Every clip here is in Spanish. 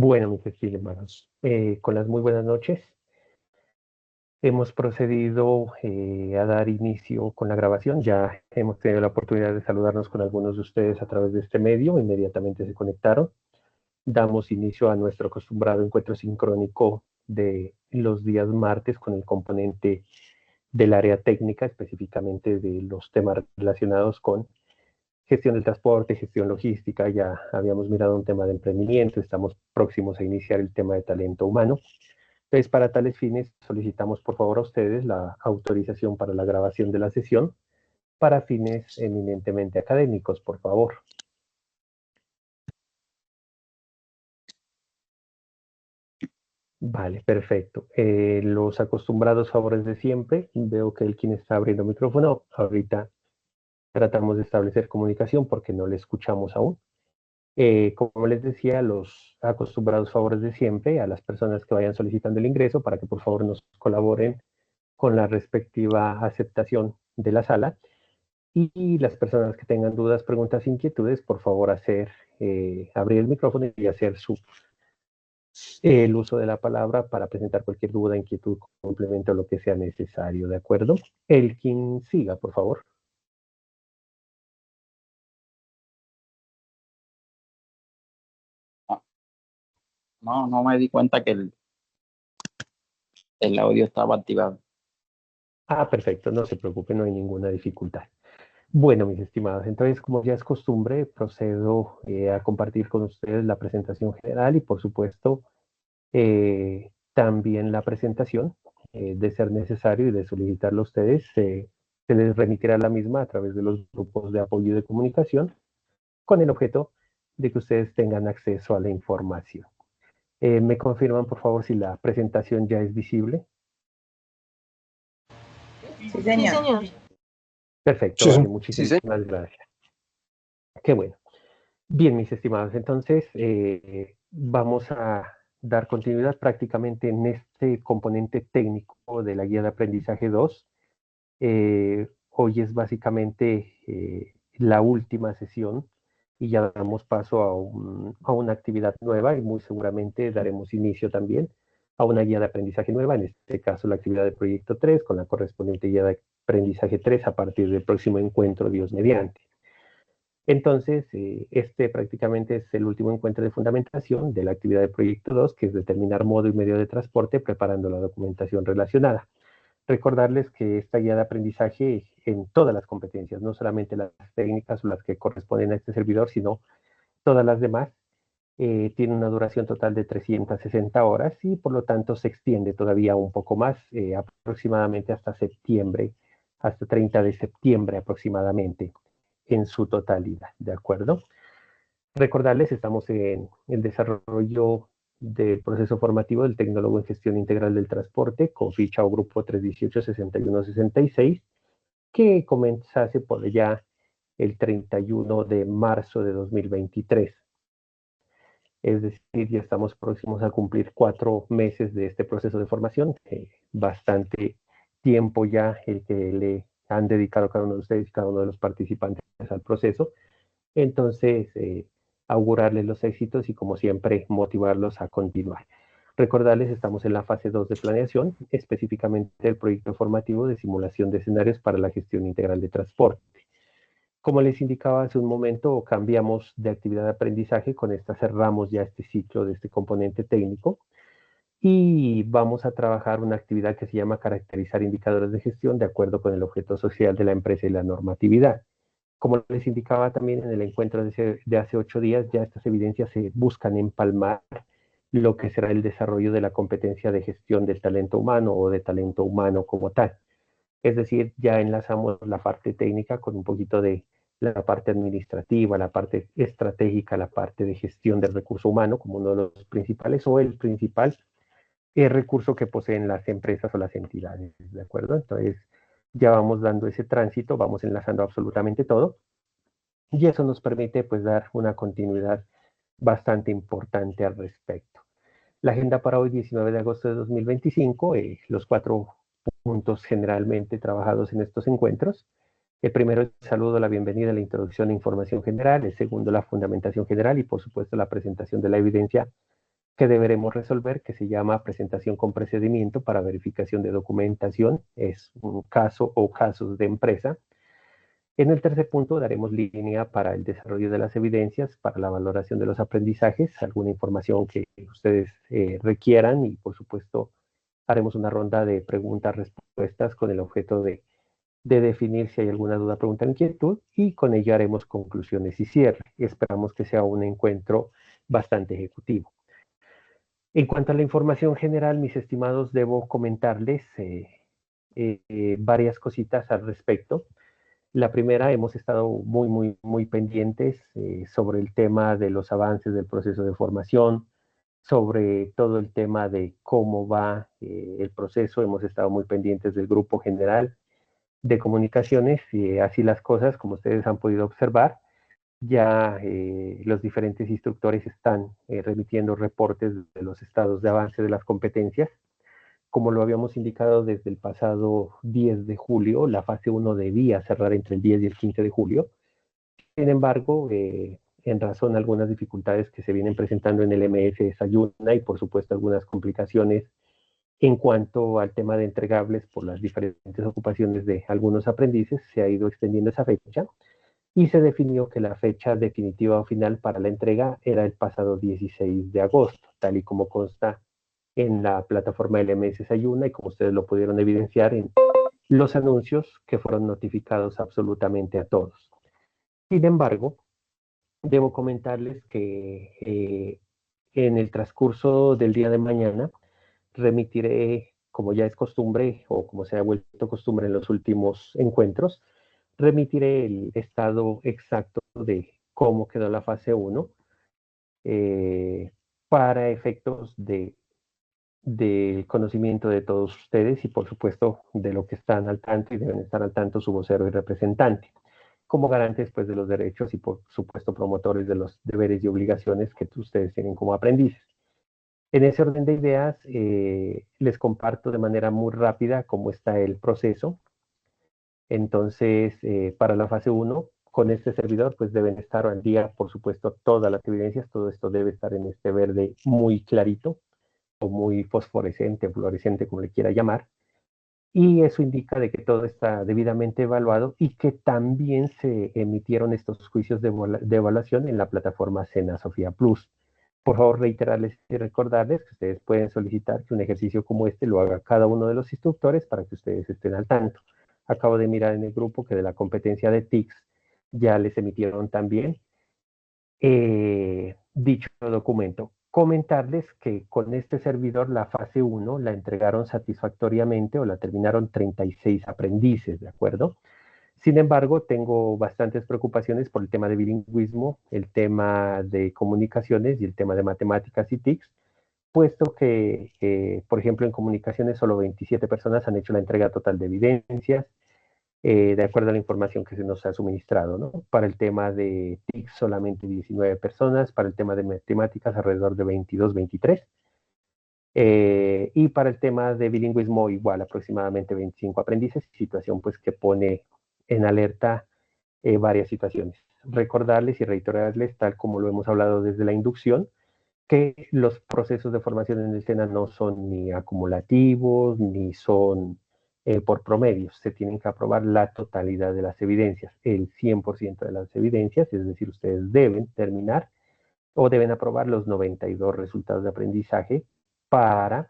Bueno, mis estimados, con las muy buenas noches, hemos procedido a dar inicio con la grabación. Ya hemos tenido la oportunidad de saludarnos con algunos de ustedes a través de este medio. Inmediatamente se conectaron. Damos inicio a nuestro acostumbrado encuentro sincrónico de los días martes con el componente del área técnica, específicamente de los temas relacionados con gestión del transporte, gestión logística. Ya habíamos mirado un tema de emprendimiento, estamos próximos a iniciar el tema de talento humano. Entonces, para tales fines, solicitamos por favor a ustedes la autorización para la grabación de la sesión para fines eminentemente académicos, por favor. Vale, perfecto. Los acostumbrados favores de siempre. Veo que el quien está abriendo micrófono, ahorita tratamos de establecer comunicación porque no le escuchamos aún. Como les decía, los acostumbrados favores de siempre a las personas que vayan solicitando el ingreso para que por favor nos colaboren con la respectiva aceptación de la sala. Y las personas que tengan dudas, preguntas, inquietudes, por favor abrir el micrófono y hacer el uso de la palabra para presentar cualquier duda, inquietud, complemento, lo que sea necesario, ¿de acuerdo? El quien siga, por favor. No, no me di cuenta que el audio estaba activado. Ah, perfecto, no se preocupe, no hay ninguna dificultad. Bueno, mis estimados, entonces, como ya es costumbre, procedo a compartir con ustedes la presentación general y, por supuesto, también la presentación, de ser necesario y de solicitarlo a ustedes, se les remitirá la misma a través de los grupos de apoyo y de comunicación, con el objeto de que ustedes tengan acceso a la información. ¿Me confirman, por favor, si la presentación ya es visible? Sí, señor. Perfecto, Sí, vale, sí. muchísimas gracias. Qué bueno. Bien, mis estimados, entonces vamos a dar continuidad prácticamente en este componente técnico de la guía de aprendizaje 2. Hoy es básicamente la última sesión y ya damos paso a una actividad nueva y muy seguramente daremos inicio también a una guía de aprendizaje nueva, en este caso la actividad de proyecto 3 con la correspondiente guía de aprendizaje 3 a partir del próximo encuentro, Dios mediante. Entonces, este prácticamente es el último encuentro de fundamentación de la actividad de proyecto 2, que es determinar modo y medio de transporte preparando la documentación relacionada. Recordarles que esta guía de aprendizaje en todas las competencias, no solamente las técnicas o las que corresponden a este servidor, sino todas las demás, tiene una duración total de 360 horas y por lo tanto se extiende todavía un poco más, aproximadamente hasta septiembre, hasta 30 de septiembre aproximadamente en su totalidad, ¿de acuerdo? Recordarles, estamos en el desarrollo del proceso formativo del tecnólogo en gestión integral del transporte con ficha o grupo 318-6166, que comenzase por ya el 31 de marzo de 2023. Es decir, ya estamos próximos a cumplir 4 meses de este proceso de formación, bastante tiempo ya el que le han dedicado cada uno de ustedes y cada uno de los participantes al proceso. Entonces, augurarles los éxitos y como siempre motivarlos a continuar. Recordarles, estamos en la fase 2 de planeación, específicamente el proyecto formativo de simulación de escenarios para la gestión integral de transporte. Como les indicaba hace un momento, cambiamos de actividad de aprendizaje, con esta cerramos ya este ciclo de este componente técnico y vamos a trabajar una actividad que se llama caracterizar indicadores de gestión de acuerdo con el objeto social de la empresa y la normatividad. Como les indicaba también en el encuentro de hace 8 días, ya estas evidencias se buscan empalmar lo que será el desarrollo de la competencia de gestión del talento humano o de talento humano como tal. Es decir, ya enlazamos la parte técnica con un poquito de la parte administrativa, la parte estratégica, la parte de gestión del recurso humano como uno de los principales o el principal recurso que poseen las empresas o las entidades, ¿de acuerdo? Entonces, ya vamos dando ese tránsito, vamos enlazando absolutamente todo y eso nos permite pues dar una continuidad bastante importante al respecto. La agenda para hoy, 19 de agosto de 2025, los 4 puntos generalmente trabajados en estos encuentros. El primero, el saludo, la bienvenida, la introducción e información general. El segundo, la fundamentación general y, por supuesto, la presentación de la evidencia que deberemos resolver, que se llama presentación con procedimiento para verificación de documentación. Es un caso o casos de empresa. En el tercer punto daremos línea para el desarrollo de las evidencias, para la valoración de los aprendizajes, alguna información que ustedes requieran y por supuesto haremos una ronda de preguntas-respuestas con el objeto de definir si hay alguna duda, pregunta, inquietud y con ello haremos conclusiones y cierre. Esperamos que sea un encuentro bastante ejecutivo. En cuanto a la información general, mis estimados, debo comentarles varias cositas al respecto. La primera, hemos estado muy pendientes sobre el tema de los avances del proceso de formación, sobre todo el tema de cómo va el proceso. Hemos estado muy pendientes del grupo general de comunicaciones y así las cosas, como ustedes han podido observar, ya los diferentes instructores están remitiendo reportes de los estados de avance de las competencias. Como lo habíamos indicado desde el pasado 10 de julio, la fase 1 debía cerrar entre el 10 y el 15 de julio. Sin embargo, en razón de algunas dificultades que se vienen presentando en el MS Sayuna y por supuesto algunas complicaciones en cuanto al tema de entregables por las diferentes ocupaciones de algunos aprendices, se ha ido extendiendo esa fecha y se definió que la fecha definitiva o final para la entrega era el pasado 16 de agosto, tal y como consta en la plataforma LMS Sayuna y como ustedes lo pudieron evidenciar en los anuncios que fueron notificados absolutamente a todos. Sin embargo, debo comentarles que en el transcurso del día de mañana remitiré, como ya es costumbre o como se ha vuelto costumbre en los últimos encuentros, remitiré el estado exacto de cómo quedó la fase 1 para efectos del conocimiento de todos ustedes y por supuesto de lo que están al tanto y deben estar al tanto su vocero y representante, como garantes pues, de los derechos y por supuesto promotores de los deberes y obligaciones que ustedes tienen como aprendices. En ese orden de ideas, les comparto de manera muy rápida cómo está el proceso. Entonces, para la fase 1, con este servidor, pues deben estar al día, por supuesto, todas las evidencias. Todo esto debe estar en este verde muy clarito o muy fosforescente, fluorescente, como le quiera llamar. Y eso indica de que todo está debidamente evaluado y que también se emitieron estos juicios de evaluación en la plataforma Sena Sofía Plus. Por favor, reiterarles y recordarles que ustedes pueden solicitar que un ejercicio como este lo haga cada uno de los instructores para que ustedes estén al tanto. Acabo de mirar en el grupo que de la competencia de TICS ya les emitieron también dicho documento. Comentarles que con este servidor la fase 1 la entregaron satisfactoriamente o la terminaron 36 aprendices, ¿de acuerdo? Sin embargo, tengo bastantes preocupaciones por el tema de bilingüismo, el tema de comunicaciones y el tema de matemáticas y TICS, puesto que, por ejemplo, en comunicaciones solo 27 personas han hecho la entrega total de evidencias, de acuerdo a la información que se nos ha suministrado, ¿no? Para el tema de TIC solamente 19 personas, para el tema de matemáticas alrededor de 22, 23, y para el tema de bilingüismo igual aproximadamente 25 aprendices, situación pues que pone en alerta varias situaciones. Recordarles y reiterarles, tal como lo hemos hablado desde la inducción, que los procesos de formación en el SENA no son ni acumulativos, ni son por promedios. Se tienen que aprobar la totalidad de las evidencias, el 100% de las evidencias, es decir, ustedes deben terminar o deben aprobar los 92 resultados de aprendizaje para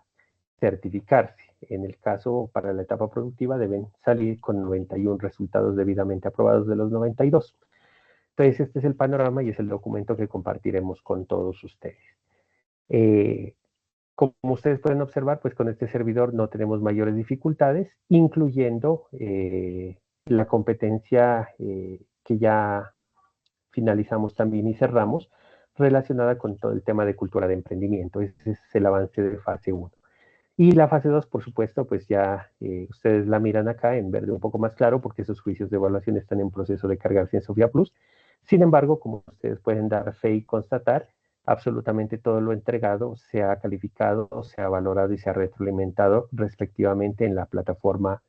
certificarse. En el caso para la etapa productiva deben salir con 91 resultados debidamente aprobados de los 92. Entonces este es el panorama y es el documento que compartiremos con todos ustedes. Como ustedes pueden observar, pues con este servidor no tenemos mayores dificultades, incluyendo la competencia que ya finalizamos también y cerramos, relacionada con todo el tema de cultura de emprendimiento. Ese es el avance de fase 1. Y la fase 2, por supuesto, pues ya ustedes la miran acá en verde un poco más claro, porque esos juicios de evaluación están en proceso de cargarse en Sofía Plus. Sin embargo, como ustedes pueden dar fe y constatar, absolutamente todo lo entregado se ha calificado, se ha valorado y se ha retroalimentado respectivamente en la plataforma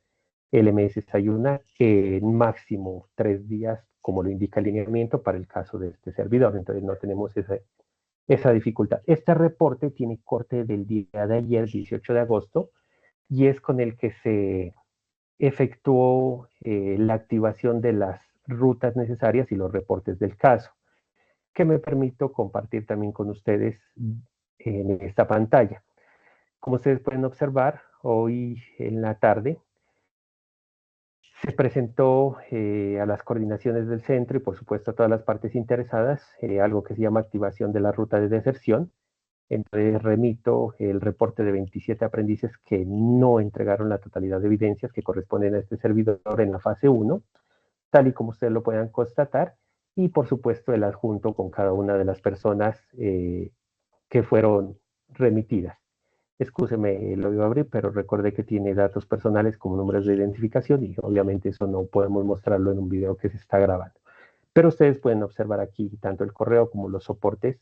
LMS Sayuna en máximo 3 días, como lo indica el lineamiento para el caso de este servidor. Entonces no tenemos esa dificultad. Este reporte tiene corte del día de ayer, 18 de agosto, y es con el que se efectuó la activación de las rutas necesarias y los reportes del caso, que me permito compartir también con ustedes en esta pantalla. Como ustedes pueden observar, hoy en la tarde se presentó a las coordinaciones del centro y por supuesto a todas las partes interesadas algo que se llama activación de la ruta de deserción. Entonces remito el reporte de 27 aprendices que no entregaron la totalidad de evidencias que corresponden a este servidor en la fase 1, tal y como ustedes lo puedan constatar, y por supuesto el adjunto con cada una de las personas que fueron remitidas. Excúseme, lo iba a abrir, pero recordé que tiene datos personales como números de identificación y obviamente eso no podemos mostrarlo en un video que se está grabando. Pero ustedes pueden observar aquí tanto el correo como los soportes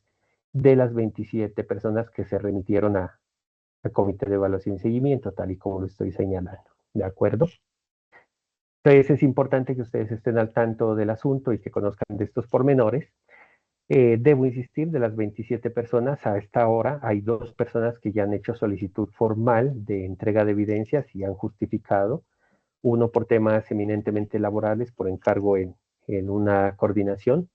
de las 27 personas que se remitieron al Comité de Evaluación y Seguimiento, tal y como lo estoy señalando. ¿De acuerdo? Entonces es importante que ustedes estén al tanto del asunto y que conozcan de estos pormenores. Debo insistir, de las 27 personas, a esta hora hay 2 personas que ya han hecho solicitud formal de entrega de evidencias y han justificado, uno por temas eminentemente laborales, por encargo en una coordinación,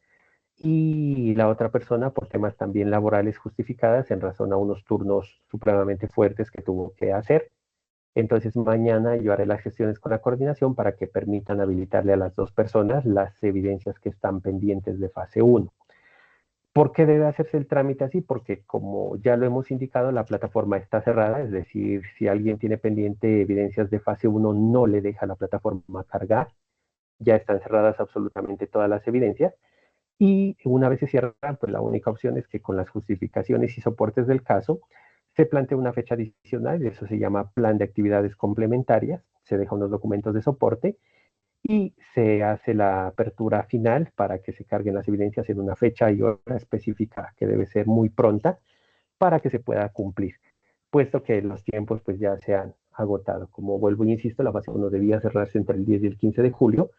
y la otra persona por temas también laborales justificadas en razón a unos turnos supremamente fuertes que tuvo que hacer. Entonces mañana yo haré las gestiones con la coordinación para que permitan habilitarle a las 2 personas las evidencias que están pendientes de fase 1. ¿Por qué debe hacerse el trámite así? Porque como ya lo hemos indicado, la plataforma está cerrada, es decir, si alguien tiene pendiente evidencias de fase 1, no le deja la plataforma cargar, ya están cerradas absolutamente todas las evidencias, y una vez se cierran, pues la única opción es que con las justificaciones y soportes del caso se plantea una fecha adicional, y eso se llama plan de actividades complementarias, se deja unos documentos de soporte, y se hace la apertura final para que se carguen las evidencias en una fecha y hora específica que debe ser muy pronta para que se pueda cumplir, puesto que los tiempos pues ya se han agotado. Como vuelvo e insisto, la fase 1 debía cerrarse entre el 10 y el 15 de julio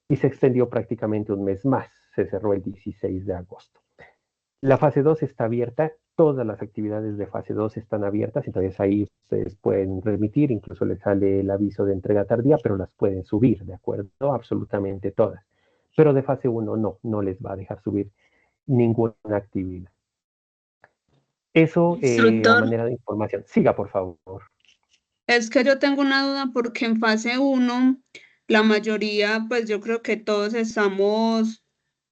y se extendió prácticamente un mes más, se cerró el 16 de agosto. La fase 2 está abierta, todas las actividades de fase 2 están abiertas, entonces ahí ustedes pueden remitir, incluso les sale el aviso de entrega tardía, pero las pueden subir, ¿de acuerdo? Absolutamente todas. Pero de fase 1 no les va a dejar subir ninguna actividad. Eso a Instructor, manera de información. Siga, por favor. es que yo tengo una duda porque en fase uno la mayoría, pues yo creo que todos estamos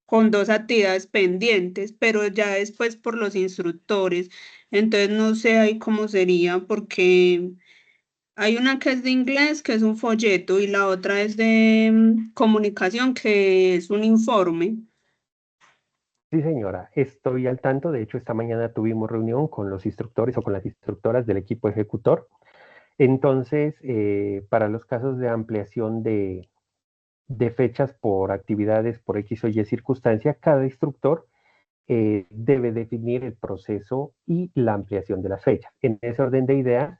con 2 actividades pendientes, pero ya después por los instructores. Entonces no sé ahí cómo sería porque hay una que es de inglés, que es un folleto, y la otra es de comunicación, que es un informe. Sí, señora, estoy al tanto. De hecho, esta mañana tuvimos reunión con los instructores o con las instructoras del equipo ejecutor. Entonces, para los casos de ampliación de fechas por actividades por X o Y circunstancia, cada instructor debe definir el proceso y la ampliación de las fechas. En ese orden de ideas,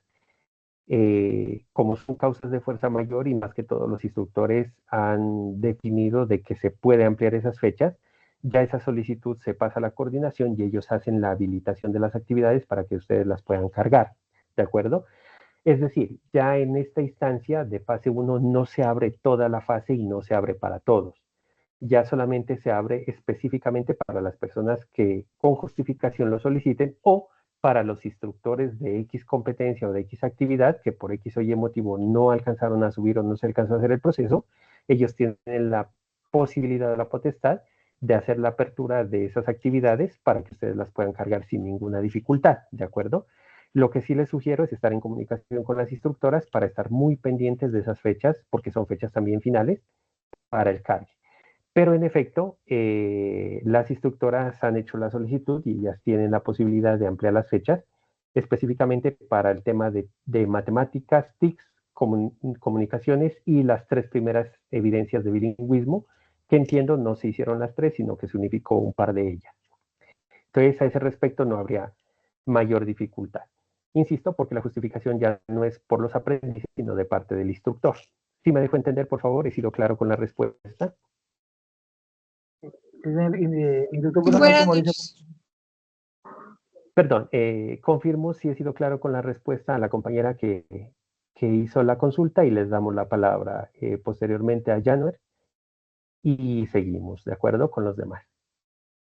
como son causas de fuerza mayor y más que todo los instructores han definido de que se puede ampliar esas fechas, ya esa solicitud se pasa a la coordinación y ellos hacen la habilitación de las actividades para que ustedes las puedan cargar, ¿de acuerdo? Es decir, ya en esta instancia de fase 1 no se abre toda la fase y no se abre para todos. Ya solamente se abre específicamente para las personas que con justificación lo soliciten o para los instructores de X competencia o de X actividad que por X o Y motivo no alcanzaron a subir o no se alcanzó a hacer el proceso, ellos tienen la posibilidad o la potestad de hacer la apertura de esas actividades para que ustedes las puedan cargar sin ninguna dificultad, ¿de acuerdo? Lo que sí les sugiero es estar en comunicación con las instructoras para estar muy pendientes de esas fechas, porque son fechas también finales para el cargue. Pero en efecto, las instructoras han hecho la solicitud y ellas tienen la posibilidad de ampliar las fechas, específicamente para el tema de matemáticas, TICS, comunicaciones y las 3 primeras evidencias de bilingüismo, que entiendo no se hicieron las 3, sino que se unificó un par de ellas. Entonces, a ese respecto no habría mayor dificultad. Insisto, porque la justificación ya no es por los aprendices, sino de parte del instructor. Si me dejo entender, por favor, he sido claro con la respuesta. Instituto, profesor Buenas Mauricio. noches. Perdón, confirmo si he sido claro con la respuesta a la compañera que hizo la consulta y les damos la palabra posteriormente a Januar y seguimos, ¿de acuerdo? Con los demás.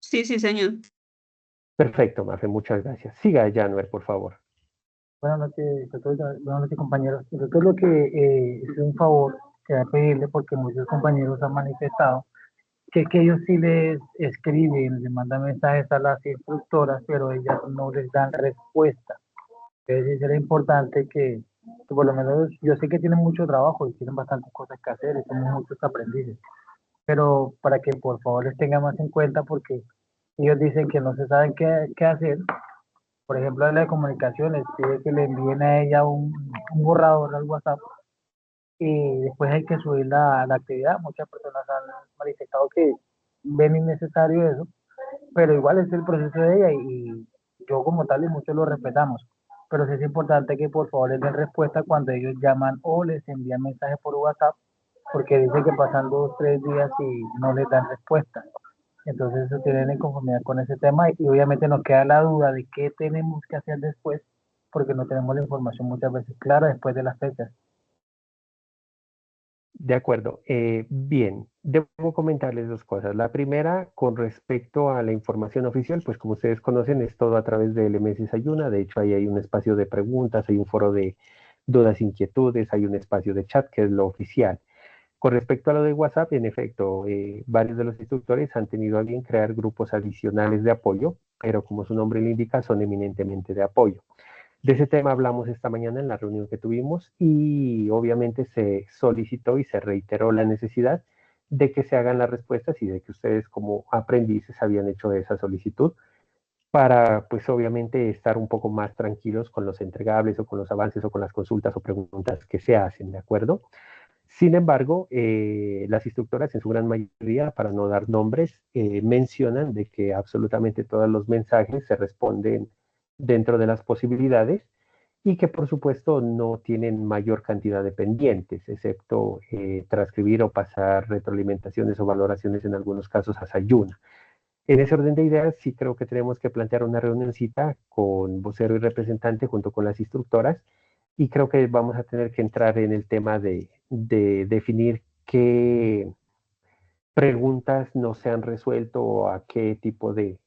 Sí, sí, señor. Perfecto, Mafe, muchas gracias. Siga, Januar, por favor. Buenas noches, doctor. Buenas noches, compañeros. Doctor, lo que es un favor que voy a pedirle, porque muchos compañeros han manifestado que ellos sí les escriben, les mandan mensajes a las instructoras, pero ellas no les dan respuesta. Entonces, era importante que por lo menos, yo sé que tienen mucho trabajo y tienen bastantes cosas que hacer y somos muchos aprendices, pero para que por favor les tengan más en cuenta, porque ellos dicen que no se saben qué hacer. Por ejemplo, en la de comunicaciones, pide que le envíen a ella un borrador al WhatsApp y después hay que subir la actividad. Muchas personas han manifestado que ven innecesario eso, pero igual es el proceso de ella y yo como tal y muchos lo respetamos. Pero sí es importante que por favor les den respuesta cuando ellos llaman o les envían mensajes por WhatsApp, porque dice que pasan 2, 3 días y no les dan respuesta. Entonces eso tienen en conformidad con ese tema y obviamente nos queda la duda de qué tenemos que hacer después, porque no tenemos la información muchas veces clara después de las fechas. De acuerdo. Bien, debo comentarles dos cosas. La primera, con respecto a la información oficial, pues como ustedes conocen, es todo a través del MS Ayuna. De hecho, ahí hay un espacio de preguntas, hay un foro de dudas, inquietudes, hay un espacio de chat que es lo oficial. Con respecto a lo de WhatsApp, en efecto, varios de los instructores han tenido a bien crear grupos adicionales de apoyo, pero como su nombre le indica, son eminentemente de apoyo. De ese tema hablamos esta mañana en la reunión que tuvimos y obviamente se solicitó y se reiteró la necesidad de que se hagan las respuestas y de que ustedes como aprendices habían hecho esa solicitud para pues obviamente estar un poco más tranquilos con los entregables o con los avances o con las consultas o preguntas que se hacen, ¿de acuerdo? Sin embargo, las instructoras en su gran mayoría, para no dar nombres, mencionan de que absolutamente todos los mensajes se responden dentro de las posibilidades y que por supuesto no tienen mayor cantidad de pendientes, excepto transcribir o pasar retroalimentaciones o valoraciones en algunos casos a Sayuna. En ese orden de ideas, sí creo que tenemos que plantear una reunioncita con vocero y representante junto con las instructoras y creo que vamos a tener que entrar en el tema de definir qué preguntas no se han resuelto o a qué tipo de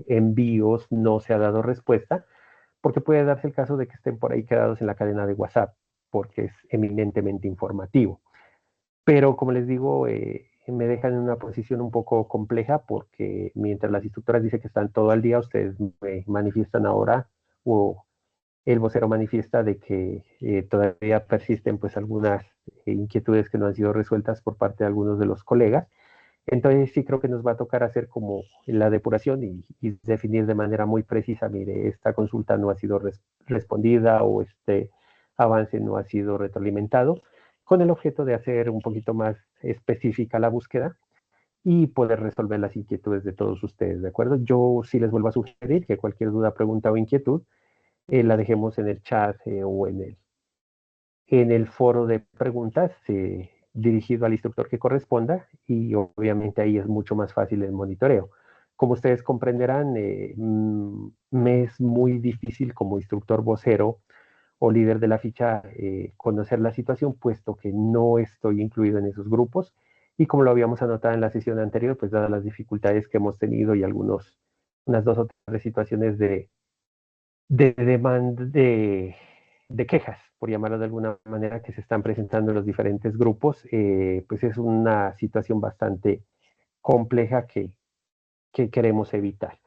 envíos no se ha dado respuesta, porque puede darse el caso de que estén por ahí quedados en la cadena de WhatsApp, porque es eminentemente informativo. Pero como les digo, me dejan en una posición un poco compleja porque mientras las instructoras dicen que están todo el día, ustedes me manifiestan ahora o el vocero manifiesta de que todavía persisten pues algunas inquietudes que no han sido resueltas por parte de algunos de los colegas. Entonces sí creo que nos va a tocar hacer como la depuración y definir de manera muy precisa, mire, esta consulta no ha sido respondida o este avance no ha sido retroalimentado, con el objeto de hacer un poquito más específica la búsqueda y poder resolver las inquietudes de todos ustedes, ¿de acuerdo? Yo sí les vuelvo a sugerir que cualquier duda, pregunta o inquietud la dejemos en el chat o en el foro de preguntas dirigido al instructor que corresponda y obviamente ahí es mucho más fácil el monitoreo. Como ustedes comprenderán, me es muy difícil como instructor vocero o líder de la ficha conocer la situación, puesto que no estoy incluido en esos grupos. Y como lo habíamos anotado en la sesión anterior, pues dadas las dificultades que hemos tenido y unas 2 o 3 situaciones de demanda de quejas, por llamarlo de alguna manera, que se están presentando en los diferentes grupos, pues es una situación bastante compleja que queremos evitar.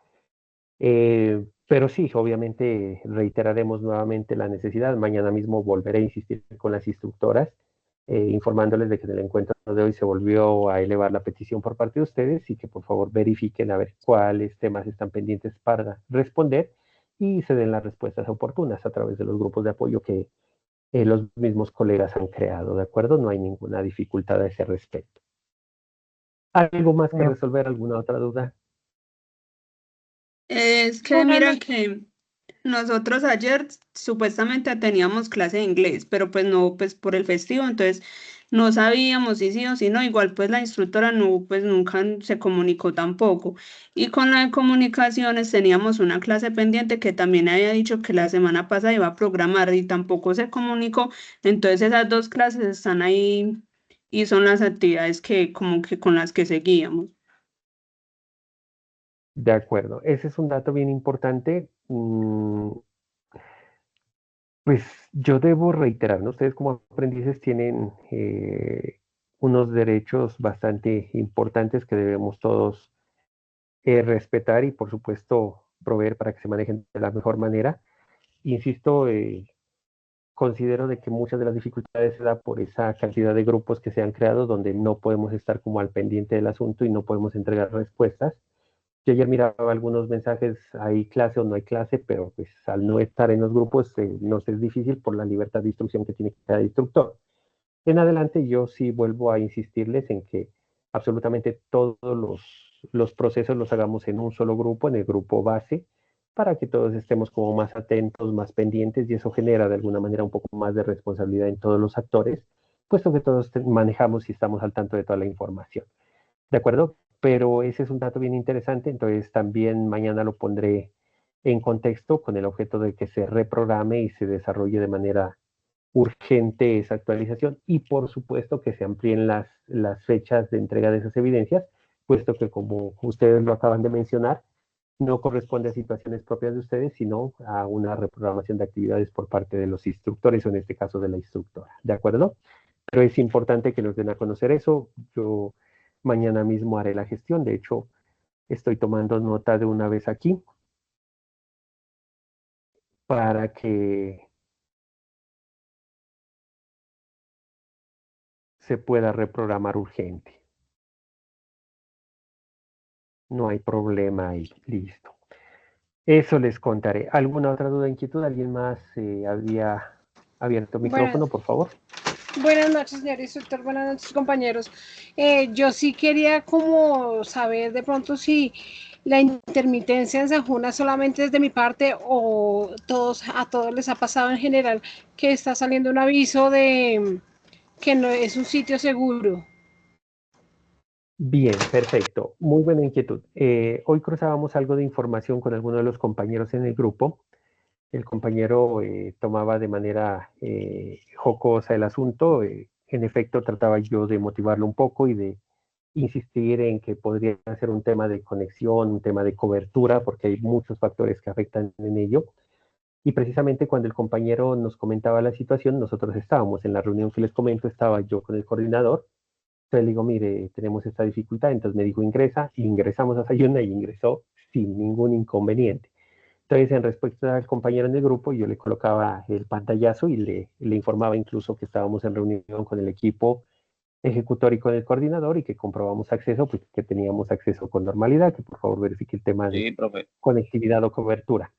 Pero sí, obviamente reiteraremos nuevamente la necesidad. Mañana mismo volveré a insistir con las instructoras, informándoles de que en el encuentro de hoy se volvió a elevar la petición por parte de ustedes y que por favor verifiquen a ver cuáles temas están pendientes para responder y se den las respuestas oportunas a través de los grupos de apoyo que los mismos colegas han creado, ¿de acuerdo? No hay ninguna dificultad a ese respecto. ¿Algo más que resolver? ¿Alguna otra duda? Es que mira que nosotros ayer supuestamente teníamos clase de inglés, pero pues no, pues por el festivo, entonces no sabíamos si sí o si no, igual pues la instructora no, pues nunca se comunicó tampoco. Y con la de comunicaciones teníamos una clase pendiente que también había dicho que la semana pasada iba a programar y tampoco se comunicó, entonces esas dos clases están ahí y son las actividades que como que con las que seguíamos. De acuerdo, ese es un dato bien importante. Pues yo debo reiterar, ¿no? Ustedes como aprendices tienen unos derechos bastante importantes que debemos todos respetar y por supuesto proveer para que se manejen de la mejor manera. Insisto, considero de que muchas de las dificultades se da por esa cantidad de grupos que se han creado donde no podemos estar como al pendiente del asunto y no podemos entregar respuestas. Yo ayer miraba algunos mensajes, hay clase o no hay clase, pero pues al no estar en los grupos nos es difícil por la libertad de instrucción que tiene cada instructor. En adelante yo sí vuelvo a insistirles en que absolutamente todos los procesos los hagamos en un solo grupo, en el grupo base, para que todos estemos como más atentos, más pendientes y eso genera de alguna manera un poco más de responsabilidad en todos los actores, puesto que todos manejamos y estamos al tanto de toda la información. ¿De acuerdo? Pero ese es un dato bien interesante, entonces también mañana lo pondré en contexto con el objeto de que se reprograme y se desarrolle de manera urgente esa actualización y por supuesto que se amplíen las fechas de entrega de esas evidencias, puesto que como ustedes lo acaban de mencionar, no corresponde a situaciones propias de ustedes, sino a una reprogramación de actividades por parte de los instructores o en este caso de la instructora. ¿De acuerdo? Pero es importante que nos den a conocer eso. Yo mañana mismo haré la gestión. De hecho, estoy tomando nota de una vez aquí para que se pueda reprogramar urgente. No hay problema ahí. Listo. Eso les contaré. ¿Alguna otra duda, inquietud? ¿Alguien más había abierto micrófono, por favor? Buenas noches, señor instructor. Buenas noches, compañeros. Yo sí quería como saber de pronto si la intermitencia en Sajuna solamente es de mi parte o a todos les ha pasado en general que está saliendo un aviso de que no es un sitio seguro. Bien, perfecto. Muy buena inquietud. Hoy cruzábamos algo de información con alguno de los compañeros en el grupo. El compañero tomaba de manera jocosa el asunto. En efecto, trataba yo de motivarlo un poco y de insistir en que podría ser un tema de conexión, un tema de cobertura, porque hay muchos factores que afectan en ello. Y precisamente cuando el compañero nos comentaba la situación, nosotros estábamos en la reunión que les comento, estaba yo con el coordinador. Entonces le digo, mire, tenemos esta dificultad. Entonces me dijo, ingresa, y ingresamos a Sayuna y ingresó sin ningún inconveniente. Entonces, en respuesta al compañero en el grupo, yo le colocaba el pantallazo y le informaba incluso que estábamos en reunión con el equipo ejecutor y con el coordinador y que comprobamos acceso, pues que teníamos acceso con normalidad, que por favor verifique el tema de Sí, profe. conectividad o cobertura.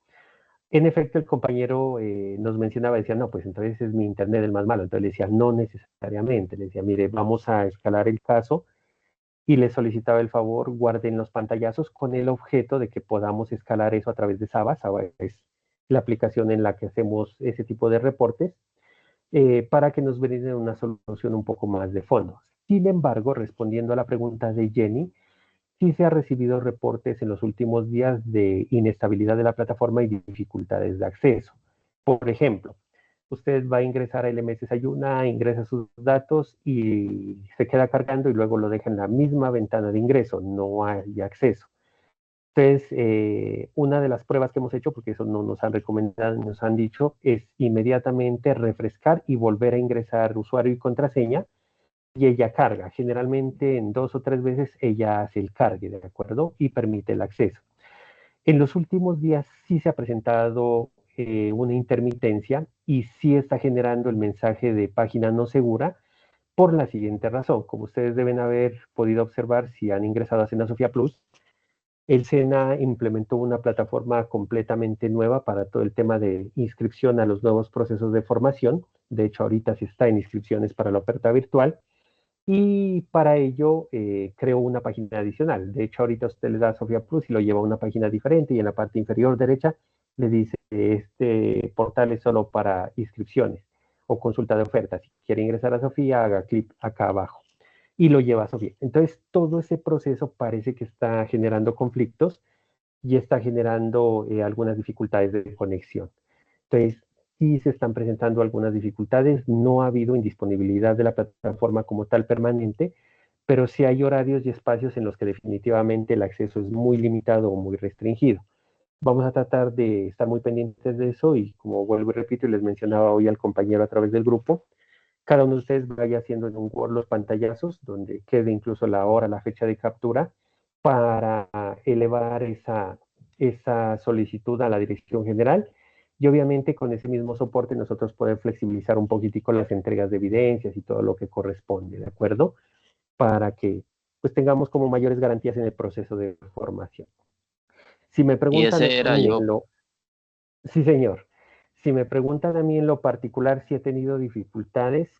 En efecto, el compañero nos mencionaba, decía, no, pues entonces es mi internet el más malo. Entonces le decía, no necesariamente. Le decía, mire, vamos a escalar el caso y le solicitaba el favor, guarden los pantallazos con el objeto de que podamos escalar eso a través de Saba. Saba es la aplicación en la que hacemos ese tipo de reportes para que nos brinden una solución un poco más de fondo. Sin embargo, respondiendo a la pregunta de Jenny, sí se ha recibido reportes en los últimos días de inestabilidad de la plataforma y dificultades de acceso. Por ejemplo, usted va a ingresar a LMS Sayuna, ingresa sus datos y se queda cargando y luego lo deja en la misma ventana de ingreso, no hay acceso. Entonces, una de las pruebas que hemos hecho, porque eso no nos han recomendado, nos han dicho, es inmediatamente refrescar y volver a ingresar usuario y contraseña y ella carga. Generalmente en 2 o 3 veces ella hace el cargue, ¿de acuerdo? Y permite el acceso. En los últimos días sí se ha presentado una intermitencia y sí está generando el mensaje de página no segura por la siguiente razón. Como ustedes deben haber podido observar si han ingresado a Sena Sofía Plus, el SENA implementó una plataforma completamente nueva para todo el tema de inscripción a los nuevos procesos de formación. De hecho, ahorita sí está en inscripciones para la oferta virtual. Y para ello creó una página adicional. De hecho, ahorita usted le da a Sofía Plus y lo lleva a una página diferente y en la parte inferior derecha le dice este portal es solo para inscripciones o consulta de ofertas. Si quiere ingresar a Sofía, haga clic acá abajo y lo lleva a Sofía. Entonces, todo ese proceso parece que está generando conflictos y está generando algunas dificultades de conexión. Entonces, sí se están presentando algunas dificultades, no ha habido indisponibilidad de la plataforma como tal permanente, pero sí hay horarios y espacios en los que definitivamente el acceso es muy limitado o muy restringido. Vamos a tratar de estar muy pendientes de eso y como vuelvo y repito y les mencionaba hoy al compañero a través del grupo, cada uno de ustedes vaya haciendo en un Word los pantallazos donde quede incluso la hora, la fecha de captura para elevar esa solicitud a la dirección general y obviamente con ese mismo soporte nosotros podemos flexibilizar un poquitico las entregas de evidencias y todo lo que corresponde, ¿de acuerdo? Para que pues tengamos como mayores garantías en el proceso de formación. Si me Y preguntan ese a era mí yo. sí señor, si me preguntan a mí en lo particular si he tenido dificultades,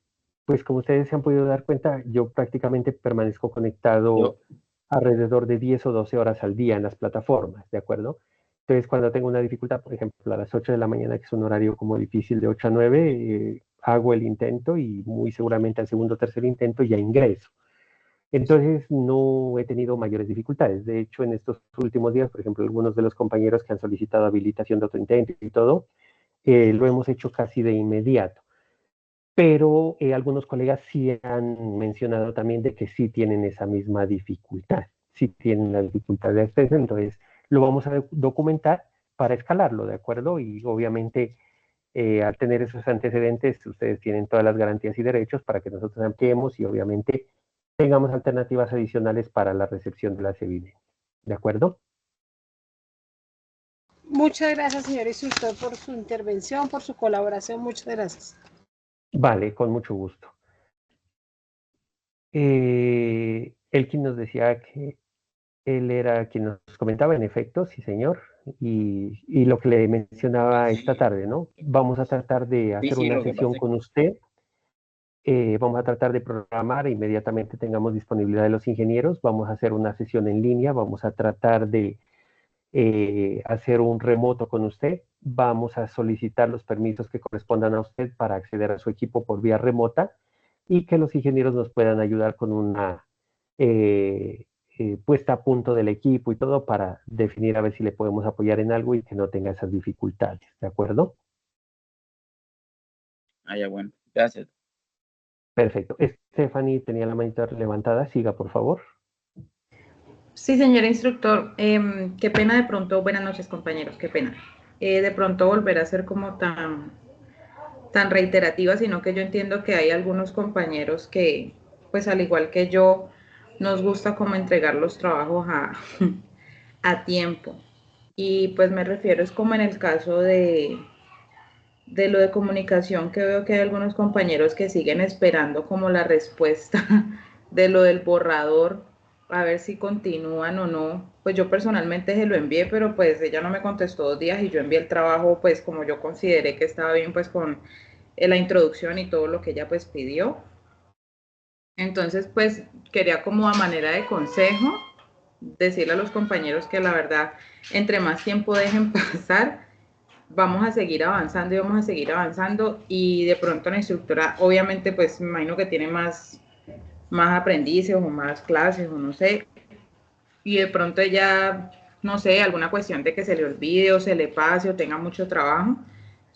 pues como ustedes se han podido dar cuenta, yo prácticamente permanezco conectado Yo, alrededor de 10 o 12 horas al día en las plataformas, ¿de acuerdo? Entonces, cuando tengo una dificultad, por ejemplo, a las 8 de la mañana, que es un horario como difícil de 8 a 9, hago el intento y muy seguramente al segundo o tercer intento ya ingreso. Entonces, no he tenido mayores dificultades. De hecho, en estos últimos días, por ejemplo, algunos de los compañeros que han solicitado habilitación de otro intento y todo, lo hemos hecho casi de inmediato. Pero algunos colegas sí han mencionado también de que sí tienen esa misma dificultad, sí tienen la dificultad de acceso, entonces lo vamos a documentar para escalarlo, ¿de acuerdo? Y obviamente al tener esos antecedentes, ustedes tienen todas las garantías y derechos para que nosotros ampliemos y obviamente tengamos alternativas adicionales para la recepción de las evidencias, ¿de acuerdo? Muchas gracias, señor instructor, por su intervención, por su colaboración. Muchas gracias. Vale, con mucho gusto. Elkin nos decía que él era quien nos comentaba, en efecto, sí señor, y lo que le mencionaba esta tarde, ¿no? Vamos a tratar de sí, hacer sí, una lo que sesión pasa es con usted, vamos a tratar de programar, inmediatamente tengamos disponibilidad de los ingenieros, vamos a hacer una sesión en línea, vamos a tratar de hacer un remoto con usted, vamos a solicitar los permisos que correspondan a usted para acceder a su equipo por vía remota y que los ingenieros nos puedan ayudar con una puesta a punto del equipo y todo para definir a ver si le podemos apoyar en algo y que no tenga esas dificultades, ¿de acuerdo? Ah, ya, bueno, gracias. Perfecto. Stephanie tenía la manita levantada, siga por favor. Sí, señor instructor, qué pena de pronto, buenas noches compañeros, qué pena. De pronto volver a ser como tan reiterativa, sino que yo entiendo que hay algunos compañeros que, pues al igual que yo, nos gusta como entregar los trabajos a tiempo. Y pues me refiero es como en el caso de lo de comunicación, que veo que hay algunos compañeros que siguen esperando como la respuesta de lo del borrador, a ver si continúan o no. Pues yo personalmente se lo envié, pero pues ella no me contestó 2 días y yo envié el trabajo pues como yo consideré que estaba bien pues con la introducción y todo lo que ella pues pidió. Entonces pues quería como a manera de consejo decirle a los compañeros que la verdad entre más tiempo dejen pasar, vamos a seguir avanzando y vamos a seguir avanzando y de pronto la instructora obviamente pues me imagino que tiene más aprendices o más clases o no sé, y de pronto ella, no sé, alguna cuestión de que se le olvide o se le pase o tenga mucho trabajo,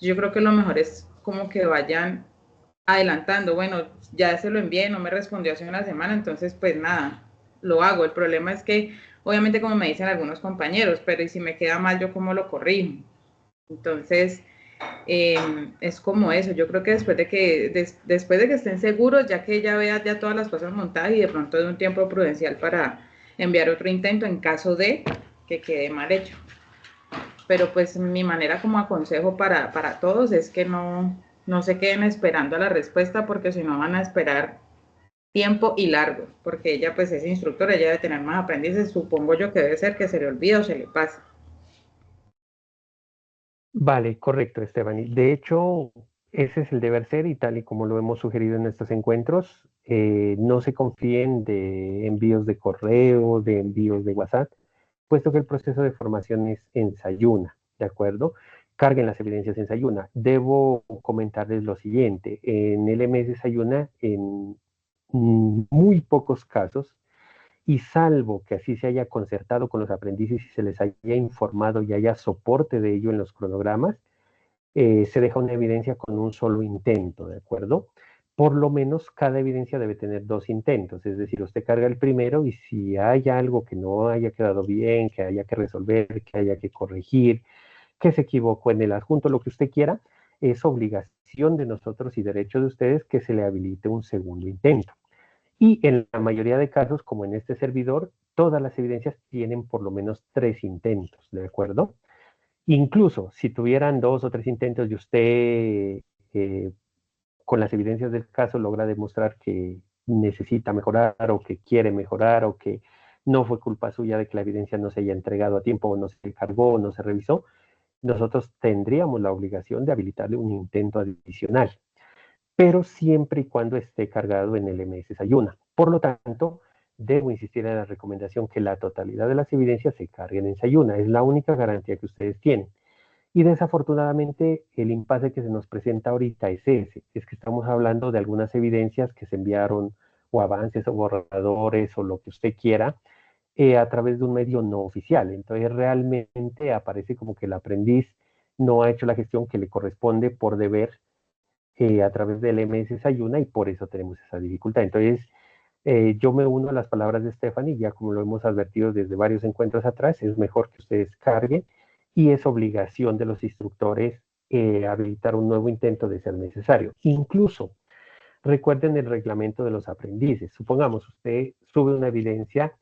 yo creo que lo mejor es como que vayan adelantando, bueno, ya se lo envié, no me respondió hace una semana, entonces pues nada, lo hago. El problema es que obviamente como me dicen algunos compañeros, pero y si me queda mal, yo cómo lo corrijo. Entonces, es como eso. Yo creo que después de que estén seguros, ya que ella vea ya todas las cosas montadas y de pronto de un tiempo prudencial para enviar otro intento en caso de que quede mal hecho. Pero pues mi manera como aconsejo para todos es que no se queden esperando a la respuesta porque si no van a esperar tiempo y largo, porque ella pues es instructora, ella debe tener más aprendices, supongo yo que debe ser que se le olvida o se le pasa. Vale, correcto, Stephanie. De hecho, ese es el deber ser y tal y como lo hemos sugerido en estos encuentros, no se confíen de envíos de correo, de envíos de WhatsApp, puesto que el proceso de formación es ensayuna, ¿de acuerdo? carguen las evidencias en Sayuna. Debo comentarles lo siguiente, en LMS Sayuna, en muy pocos casos, y salvo que así se haya concertado con los aprendices y se les haya informado y haya soporte de ello en los cronogramas, se deja una evidencia con un solo intento, ¿de acuerdo? Por lo menos cada evidencia debe tener 2 intentos, es decir, usted carga el primero y si hay algo que no haya quedado bien, que haya que resolver, que haya que corregir, que se equivocó en el adjunto, lo que usted quiera, es obligación de nosotros y derecho de ustedes que se le habilite un segundo intento. Y en la mayoría de casos, como en este servidor, todas las evidencias tienen por lo menos 3 intentos, ¿de acuerdo? Incluso si tuvieran 2 o 3 intentos y usted con las evidencias del caso logra demostrar que necesita mejorar o que quiere mejorar o que no fue culpa suya de que la evidencia no se haya entregado a tiempo o no se cargó o no se revisó, nosotros tendríamos la obligación de habilitarle un intento adicional, pero siempre y cuando esté cargado en el MS Sayuna. Por lo tanto, debo insistir en la recomendación que la totalidad de las evidencias se carguen en Sayuna. Es la única garantía que ustedes tienen. Y desafortunadamente el impasse que se nos presenta ahorita es ese, es que estamos hablando de algunas evidencias que se enviaron o avances o borradores o lo que usted quiera a través de un medio no oficial. Entonces realmente aparece como que el aprendiz no ha hecho la gestión que le corresponde por deber a través del MS Sayuna y por eso tenemos esa dificultad. Entonces yo me uno a las palabras de Stephanie, ya como lo hemos advertido desde varios encuentros atrás, es mejor que ustedes carguen y es obligación de los instructores habilitar un nuevo intento de ser necesario. Incluso, recuerden el reglamento de los aprendices. Supongamos, usted sube una evidencia,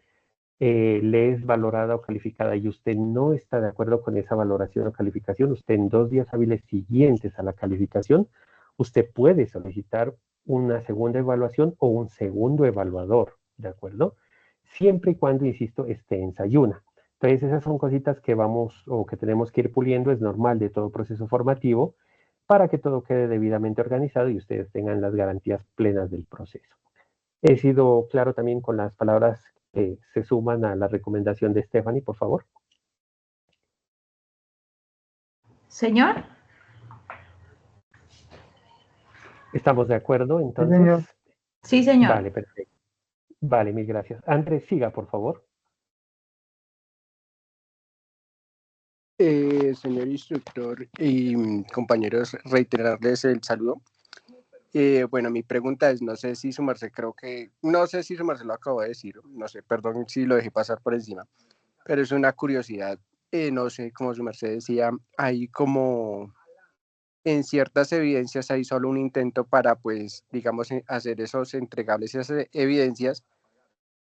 le es valorada o calificada y usted no está de acuerdo con esa valoración o calificación, usted en 2 días hábiles siguientes a la calificación, usted puede solicitar una segunda evaluación o un segundo evaluador, ¿de acuerdo? Siempre y cuando, insisto, esté en Sayuna. Entonces, esas son cositas que vamos o que tenemos que ir puliendo, es normal de todo proceso formativo, para que todo quede debidamente organizado y ustedes tengan las garantías plenas del proceso. He sido claro también con las palabras que se suman a la recomendación de Stephanie, por favor. Señor. ¿Estamos de acuerdo? Entonces, Sí, señor. Sí, señor. Vale, perfecto. Vale, mil gracias. Andrés, siga, por favor. Señor instructor y compañeros, reiterarles el saludo. Bueno, mi pregunta es, no sé si su merced lo acabó de decir, no sé, perdón si lo dejé pasar por encima, pero es una curiosidad. No sé, como su merced decía, hay como en ciertas evidencias hay solo un intento para, pues, digamos, hacer esos entregables, esas evidencias.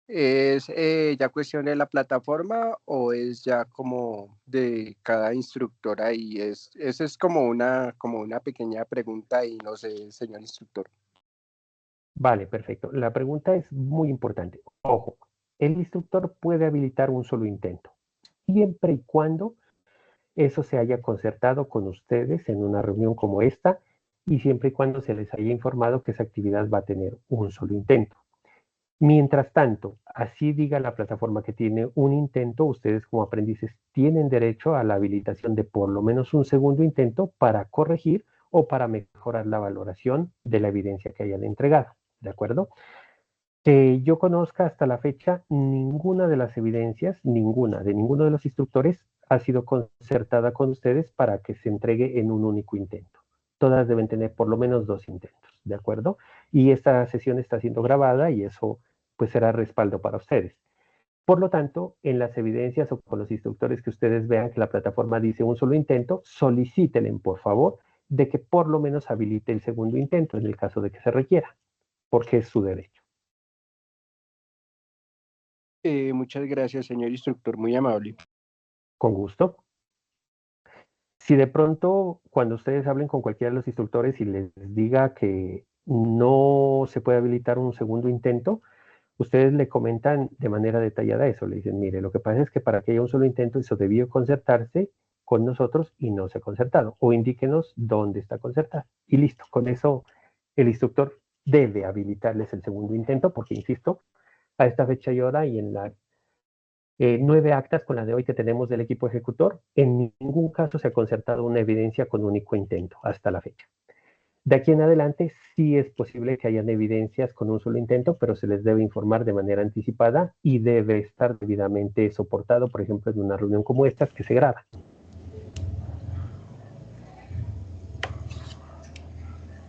¿Es ya cuestión de la plataforma o es ya como de cada instructora? Y esa es como una pequeña pregunta y no sé, señor instructor. Vale, perfecto. La pregunta es muy importante. Ojo, el instructor puede habilitar un solo intento, siempre y cuando eso se haya concertado con ustedes en una reunión como esta y siempre y cuando se les haya informado que esa actividad va a tener un solo intento. Mientras tanto, así diga la plataforma que tiene un intento, ustedes como aprendices tienen derecho a la habilitación de por lo menos un segundo intento para corregir o para mejorar la valoración de la evidencia que hayan entregado. ¿De acuerdo? Que yo conozca hasta la fecha, ninguna de las evidencias, ninguna de ninguno de los instructores ha sido concertada con ustedes para que se entregue en un único intento. Todas deben tener por lo menos 2 intentos, ¿de acuerdo? Y esta sesión está siendo grabada y eso pues será respaldo para ustedes. Por lo tanto, en las evidencias o con los instructores que ustedes vean que la plataforma dice un solo intento, solicítenle por favor de que por lo menos habilite el segundo intento en el caso de que se requiera, porque es su derecho. Muchas gracias, señor instructor, muy amable. Con gusto. Si de pronto, cuando ustedes hablen con cualquiera de los instructores y les diga que no se puede habilitar un segundo intento, ustedes le comentan de manera detallada eso. Le dicen, mire, lo que pasa es que para que haya un solo intento, eso debió concertarse con nosotros y no se ha concertado. O indíquenos dónde está concertado. Y listo, con eso el instructor debe habilitarles el segundo intento, porque, insisto, a esta fecha y hora y en la 9 actas con la de hoy que tenemos del equipo ejecutor. En ningún caso se ha concertado una evidencia con único intento hasta la fecha. De aquí en adelante sí es posible que hayan evidencias con un solo intento, pero se les debe informar de manera anticipada y debe estar debidamente soportado, por ejemplo, en una reunión como esta que se graba.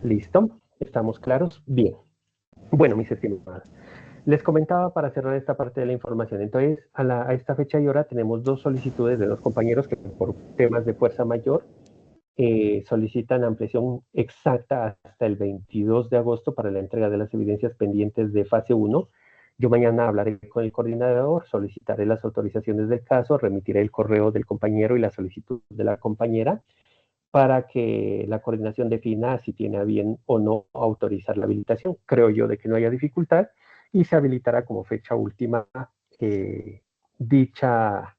¿Listo? ¿Estamos claros? Bien. Bueno, mis estimados, les comentaba para cerrar esta parte de la información. Entonces, a esta fecha y hora tenemos 2 solicitudes de 2 compañeros que por temas de fuerza mayor solicitan ampliación exacta hasta el 22 de agosto para la entrega de las evidencias pendientes de fase 1. Yo mañana hablaré con el coordinador, solicitaré las autorizaciones del caso, remitiré el correo del compañero y la solicitud de la compañera para que la coordinación defina si tiene a bien o no autorizar la habilitación. Creo yo de que no haya dificultad y se habilitará como fecha última dicha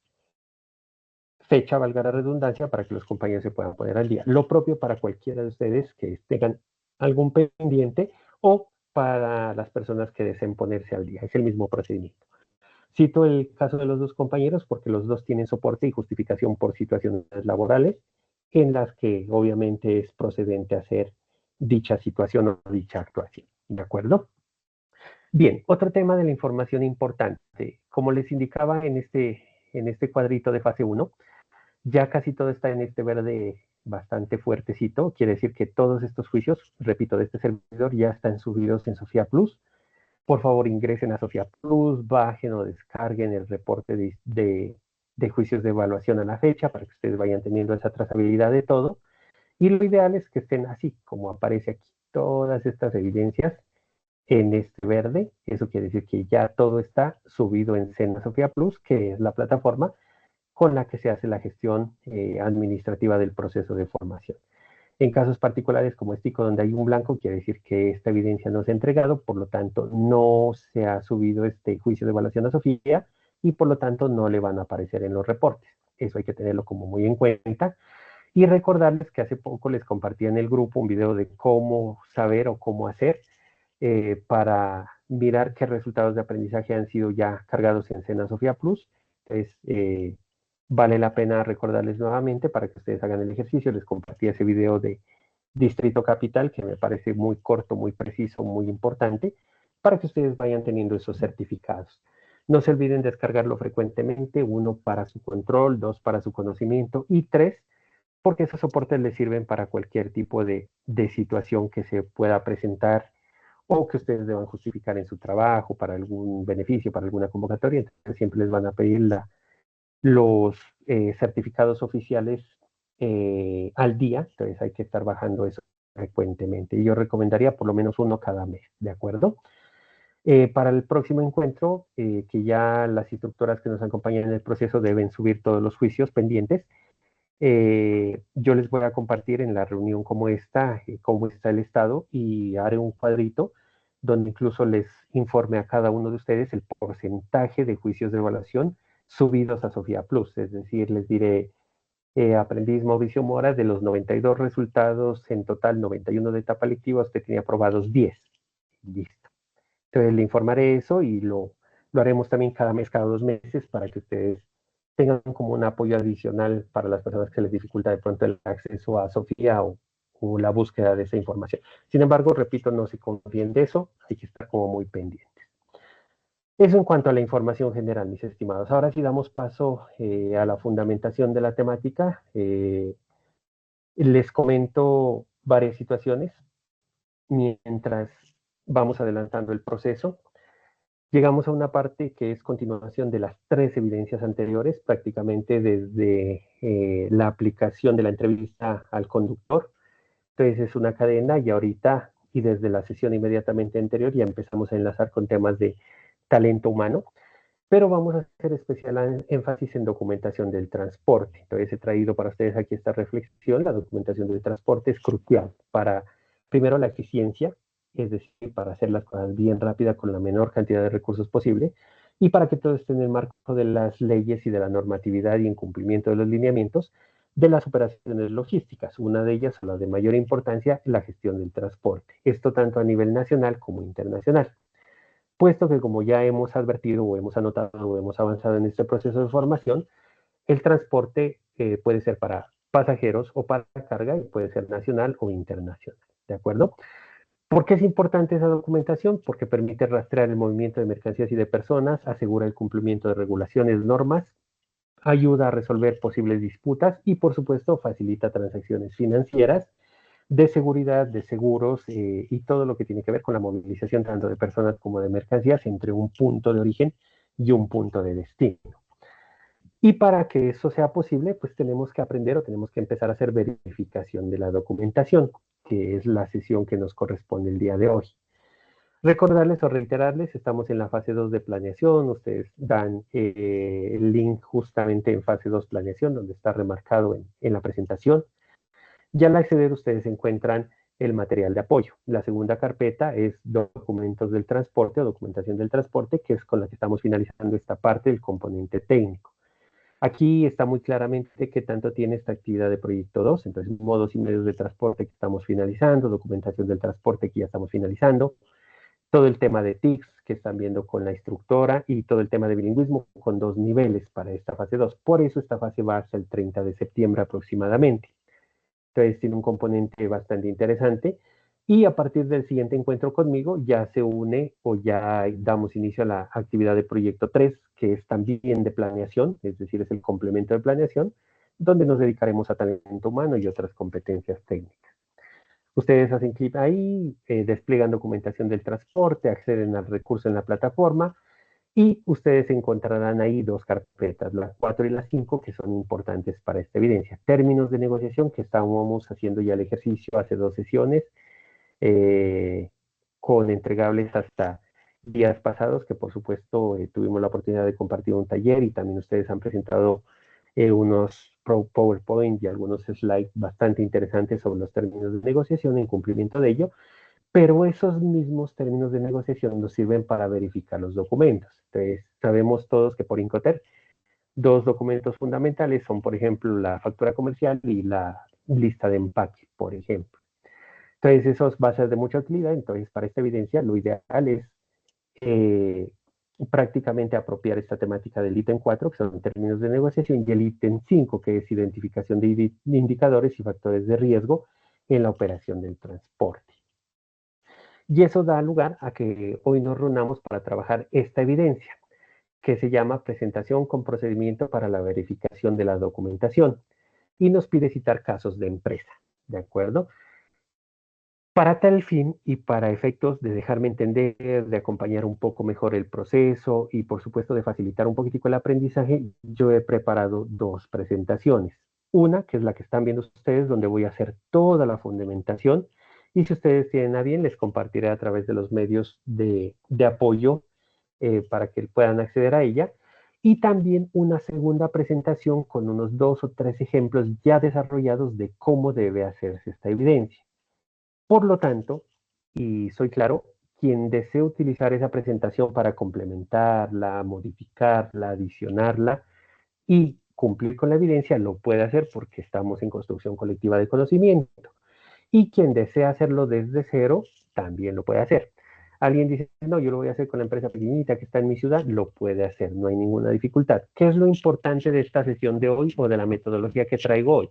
fecha, valga la redundancia, para que los compañeros se puedan poner al día. Lo propio para cualquiera de ustedes que tengan algún pendiente o para las personas que deseen ponerse al día. Es el mismo procedimiento. Cito el caso de los 2 compañeros porque los 2 tienen soporte y justificación por situaciones laborales en las que obviamente es procedente hacer dicha situación o dicha actuación. ¿De acuerdo? Bien, otro tema de la información importante. Como les indicaba en este cuadrito de fase 1, ya casi todo está en este verde bastante fuertecito. Quiere decir que todos estos juicios, repito, de este servidor ya están subidos en Sofía Plus. Por favor, ingresen a Sofía Plus, bajen o descarguen el reporte de juicios de evaluación a la fecha para que ustedes vayan teniendo esa trazabilidad de todo. Y lo ideal es que estén así, como aparece aquí, todas estas evidencias en este verde. Eso quiere decir que ya todo está subido en Sena Sofía Plus, que es la plataforma con la que se hace la gestión administrativa del proceso de formación. En casos particulares como este, donde hay un blanco, quiere decir que esta evidencia no se ha entregado, por lo tanto no se ha subido este juicio de evaluación a Sofía y por lo tanto no le van a aparecer en los reportes. Eso hay que tenerlo como muy en cuenta. Y recordarles que hace poco les compartí en el grupo un video de cómo saber o cómo hacer para mirar qué resultados de aprendizaje han sido ya cargados en Sena Sofía Plus. Entonces, vale la pena recordarles nuevamente para que ustedes hagan el ejercicio. Les compartí ese video de Distrito Capital, que me parece muy corto, muy preciso, muy importante, para que ustedes vayan teniendo esos certificados. No se olviden descargarlo frecuentemente, 1 para su control, 2 para su conocimiento y 3 porque esos soportes les sirven para cualquier tipo de situación que se pueda presentar o que ustedes deban justificar en su trabajo, para algún beneficio, para alguna convocatoria. Entonces siempre les van a pedir los certificados oficiales al día, entonces hay que estar bajando eso frecuentemente. Y yo recomendaría por lo menos 1 cada mes, ¿de acuerdo? Para el próximo encuentro, que ya las instructoras que nos acompañan en el proceso deben subir todos los juicios pendientes, yo les voy a compartir en la reunión como esta, cómo está el estado y haré un cuadrito donde incluso les informe a cada uno de ustedes el porcentaje de juicios de evaluación subidos a Sofía Plus. Es decir, les diré, aprendiz Mauricio Mora, de los 92 resultados, en total 91 de etapa lectiva, usted tiene aprobados 10. Listo. Entonces le informaré eso y lo haremos también cada mes, cada 2 meses, para que ustedes tengan como un apoyo adicional para las personas que les dificulta de pronto el acceso a Sofía o la búsqueda de esa información. Sin embargo, repito, no se confíen de eso, hay que estar como muy pendientes. Eso en cuanto a la información general, mis estimados. Ahora sí damos paso a la fundamentación de la temática. Les comento varias situaciones mientras vamos adelantando el proceso. Llegamos a una parte que es continuación de las 3 evidencias anteriores, prácticamente desde la aplicación de la entrevista al conductor. Entonces es una cadena y ahorita, y desde la sesión inmediatamente anterior, ya empezamos a enlazar con temas de talento humano, pero vamos a hacer especial énfasis en documentación del transporte. Entonces he traído para ustedes aquí esta reflexión. La documentación del transporte es crucial para, primero, la eficiencia, es decir, para hacer las cosas bien rápida con la menor cantidad de recursos posible, y para que todo esté en el marco de las leyes y de la normatividad y en cumplimiento de los lineamientos de las operaciones logísticas. Una de ellas, o la de mayor importancia, la gestión del transporte. Esto tanto a nivel nacional como internacional. puesto que como ya hemos advertido o hemos anotado o hemos avanzado en este proceso de formación, el transporte puede ser para pasajeros o para carga y puede ser nacional o internacional, ¿de acuerdo? ¿Por qué es importante esa documentación? Porque permite rastrear el movimiento de mercancías y de personas, asegura el cumplimiento de regulaciones, normas, ayuda a resolver posibles disputas y, por supuesto, facilita transacciones financieras, de seguridad, de seguros y todo lo que tiene que ver con la movilización tanto de personas como de mercancías entre un punto de origen y un punto de destino. Y para que eso sea posible, pues tenemos que aprender o tenemos que empezar a hacer verificación de la documentación, que es la sesión que nos corresponde el día de hoy. Recordarles o reiterarles, estamos en la fase 2 de planeación, ustedes dan el link justamente en fase 2 planeación, donde está remarcado en la presentación. Ya al acceder ustedes encuentran el material de apoyo. La segunda carpeta es documentos del transporte o documentación del transporte, que es con la que estamos finalizando esta parte del componente técnico. Aquí está muy claramente qué tanto tiene esta actividad de proyecto 2, entonces modos y medios de transporte que estamos finalizando, documentación del transporte que ya estamos finalizando, todo el tema de TICS que están viendo con la instructora y todo el tema de bilingüismo con 2 niveles para esta fase 2. Por eso esta fase va hasta el 30 de septiembre aproximadamente. Entonces tiene un componente bastante interesante y a partir del siguiente encuentro conmigo ya se une o ya damos inicio a la actividad de proyecto 3, que es también de planeación, es decir, es el complemento de planeación, donde nos dedicaremos a talento humano y otras competencias técnicas. Ustedes hacen clic ahí, despliegan documentación del transporte, acceden al recurso en la plataforma y ustedes encontrarán ahí 2 carpetas, la 4 y la 5, que son importantes para esta evidencia. Términos de negociación, que estábamos haciendo ya el ejercicio hace 2 sesiones, con entregables hasta días pasados, que por supuesto tuvimos la oportunidad de compartir un taller y también ustedes han presentado unos PowerPoint y algunos slides bastante interesantes sobre los términos de negociación en cumplimiento de ello, pero esos mismos términos de negociación nos sirven para verificar los documentos. Entonces, sabemos todos que por Incoterm, 2 documentos fundamentales son, por ejemplo, la factura comercial y la lista de empaque, por ejemplo. Entonces, eso va a ser de mucha utilidad. Entonces, para esta evidencia, lo ideal es prácticamente apropiar esta temática del ítem 4, que son términos de negociación, y el ítem 5, que es identificación de indicadores y factores de riesgo en la operación del transporte. Y eso da lugar a que hoy nos reunamos para trabajar esta evidencia, que se llama presentación con procedimiento para la verificación de la documentación, y nos pide citar casos de empresa, ¿de acuerdo? Para tal fin y para efectos de dejarme entender, de acompañar un poco mejor el proceso y por supuesto de facilitar un poquitico el aprendizaje, yo he preparado 2 presentaciones. Una, que es la que están viendo ustedes, donde voy a hacer toda la fundamentación, y si ustedes tienen a bien, les compartiré a través de los medios de apoyo para que puedan acceder a ella. Y también una segunda presentación con unos 2 o 3 ejemplos ya desarrollados de cómo debe hacerse esta evidencia. Por lo tanto, y soy claro, quien desee utilizar esa presentación para complementarla, modificarla, adicionarla y cumplir con la evidencia, lo puede hacer porque estamos en construcción colectiva de conocimiento. Y quien desea hacerlo desde cero, también lo puede hacer. Alguien dice, no, yo lo voy a hacer con la empresa pequeñita que está en mi ciudad, lo puede hacer, no hay ninguna dificultad. ¿Qué es lo importante de esta sesión de hoy o de la metodología que traigo hoy?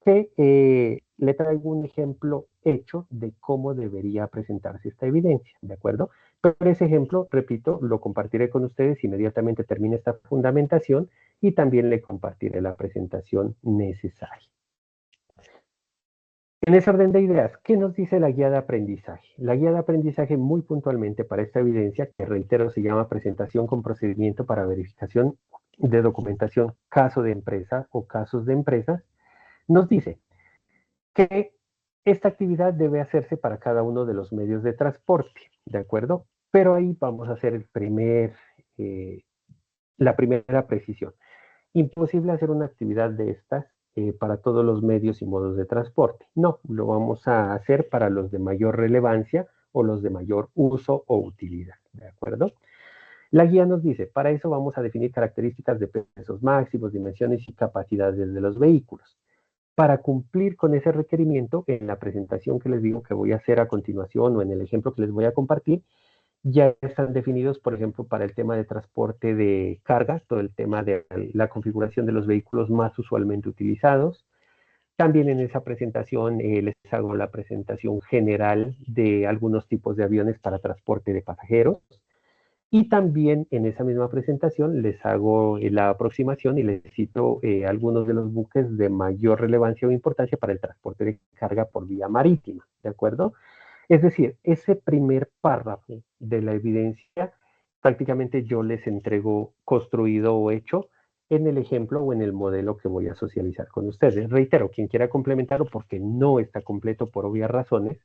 Que le traigo un ejemplo hecho de cómo debería presentarse esta evidencia, ¿de acuerdo? Pero ese ejemplo, repito, lo compartiré con ustedes inmediatamente termine esta fundamentación y también le compartiré la presentación necesaria. En ese orden de ideas, ¿qué nos dice la guía de aprendizaje? La guía de aprendizaje muy puntualmente para esta evidencia, que reitero se llama presentación con procedimiento para verificación de documentación caso de empresa o casos de empresas, nos dice que esta actividad debe hacerse para cada uno de los medios de transporte, ¿de acuerdo? Pero ahí vamos a hacer la primera precisión. Imposible hacer una actividad de estas para todos los medios y modos de transporte. No, lo vamos a hacer para los de mayor relevancia o los de mayor uso o utilidad, ¿de acuerdo? La guía nos dice, para eso vamos a definir características de pesos máximos, dimensiones y capacidades de los vehículos. Para cumplir con ese requerimiento, en la presentación que les digo que voy a hacer a continuación o en el ejemplo que les voy a compartir, ya están definidos, por ejemplo, para el tema de transporte de carga, todo el tema de la configuración de los vehículos más usualmente utilizados. También en esa presentación les hago la presentación general de algunos tipos de aviones para transporte de pasajeros. Y también en esa misma presentación les hago la aproximación y les cito algunos de los buques de mayor relevancia o importancia para el transporte de carga por vía marítima, ¿de acuerdo? Es decir, ese primer párrafo de la evidencia prácticamente yo les entrego construido o hecho en el ejemplo o en el modelo que voy a socializar con ustedes. Reitero, quien quiera complementarlo porque no está completo por obvias razones,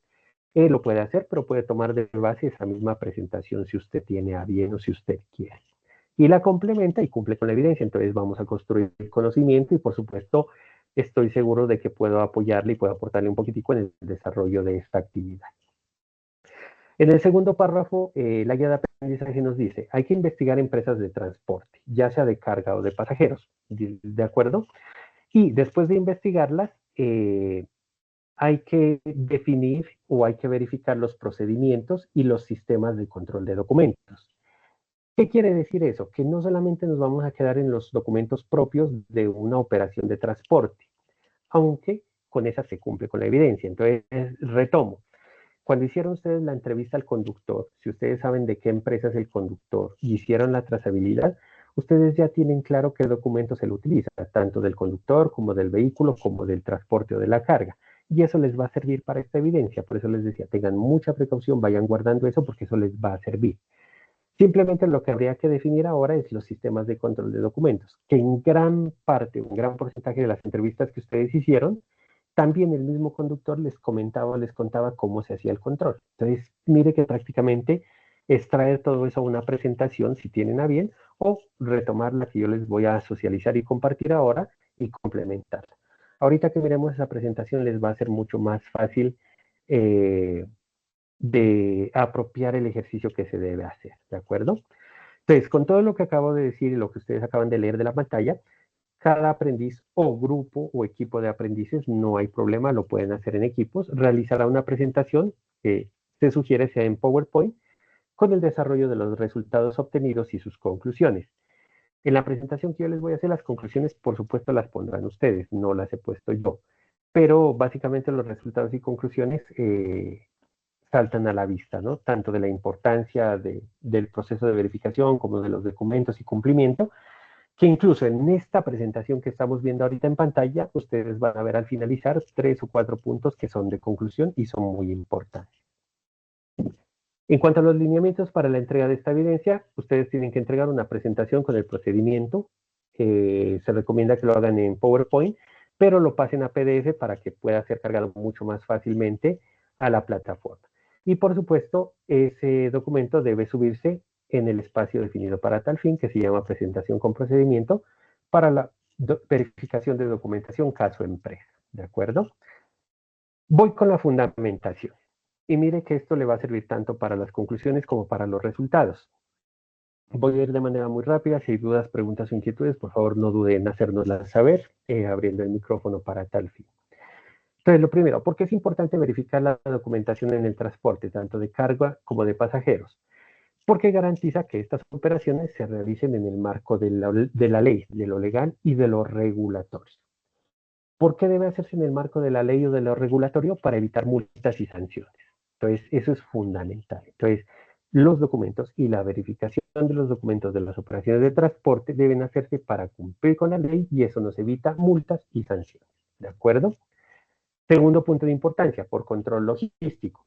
lo puede hacer, pero puede tomar de base esa misma presentación si usted tiene a bien o si usted quiere. Y la complementa y cumple con la evidencia. Entonces vamos a construir el conocimiento y por supuesto estoy seguro de que puedo apoyarle y puedo aportarle un poquitico en el desarrollo de esta actividad. En el segundo párrafo, la guía de aprendizaje nos dice, hay que investigar empresas de transporte, ya sea de carga o de pasajeros, ¿de acuerdo? Y después de investigarlas, hay que definir o hay que verificar los procedimientos y los sistemas de control de documentos. ¿Qué quiere decir eso? Que no solamente nos vamos a quedar en los documentos propios de una operación de transporte, aunque con esa se cumple con la evidencia. Entonces, retomo. Cuando hicieron ustedes la entrevista al conductor, si ustedes saben de qué empresa es el conductor y hicieron la trazabilidad, ustedes ya tienen claro qué documento se le utiliza, tanto del conductor como del vehículo, como del transporte o de la carga. Y eso les va a servir para esta evidencia. Por eso les decía, tengan mucha precaución, vayan guardando eso porque eso les va a servir. Simplemente lo que habría que definir ahora es los sistemas de control de documentos, que en gran parte, un gran porcentaje de las entrevistas que ustedes hicieron, también el mismo conductor les contaba cómo se hacía el control. Entonces, mire que prácticamente es traer todo eso a una presentación, si tienen a bien, o retomar la que yo les voy a socializar y compartir ahora y complementarla. Ahorita que miremos esa presentación les va a ser mucho más fácil de apropiar el ejercicio que se debe hacer, ¿de acuerdo? Entonces, con todo lo que acabo de decir y lo que ustedes acaban de leer de la pantalla, cada aprendiz o grupo o equipo de aprendices, no hay problema, lo pueden hacer en equipos, realizará una presentación que se sugiere sea en PowerPoint con el desarrollo de los resultados obtenidos y sus conclusiones. En la presentación que yo les voy a hacer, las conclusiones, por supuesto, las pondrán ustedes, no las he puesto yo. Pero básicamente los resultados y conclusiones saltan a la vista, ¿no? Tanto de la importancia del proceso de verificación como de los documentos y cumplimiento, que incluso en esta presentación que estamos viendo ahorita en pantalla, ustedes van a ver al finalizar 3 o 4 puntos que son de conclusión y son muy importantes. En cuanto a los lineamientos para la entrega de esta evidencia, ustedes tienen que entregar una presentación con el procedimiento. Se recomienda que lo hagan en PowerPoint, pero lo pasen a PDF para que pueda ser cargado mucho más fácilmente a la plataforma. Y por supuesto, ese documento debe subirse en el espacio definido para tal fin, que se llama presentación con procedimiento, para la verificación de documentación caso empresa, ¿de acuerdo? Voy con la fundamentación. Y mire que esto le va a servir tanto para las conclusiones como para los resultados. Voy a ir de manera muy rápida. Si hay dudas, preguntas o inquietudes, por favor no duden en hacérnoslas saber, abriendo el micrófono para tal fin. Entonces, lo primero, ¿por qué es importante verificar la documentación en el transporte, tanto de carga como de pasajeros? Porque garantiza que estas operaciones se realicen en el marco de la ley, de lo legal y de lo regulatorio. ¿Por qué debe hacerse en el marco de la ley o de lo regulatorio? Para evitar multas y sanciones. Entonces, eso es fundamental. Entonces, los documentos y la verificación de los documentos de las operaciones de transporte deben hacerse para cumplir con la ley y eso nos evita multas y sanciones. ¿De acuerdo? Segundo punto de importancia, por control logístico.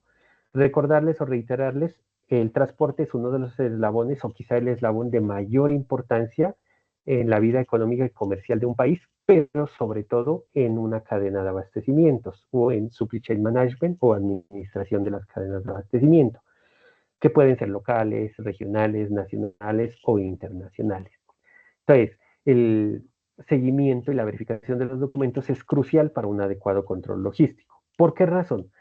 Recordarles o reiterarles que el transporte es uno de los eslabones o quizá el eslabón de mayor importancia en la vida económica y comercial de un país, pero sobre todo en una cadena de abastecimientos o en supply chain management o administración de las cadenas de abastecimiento, que pueden ser locales, regionales, nacionales o internacionales. Entonces, el seguimiento y la verificación de los documentos es crucial para un adecuado control logístico. ¿Por qué razón?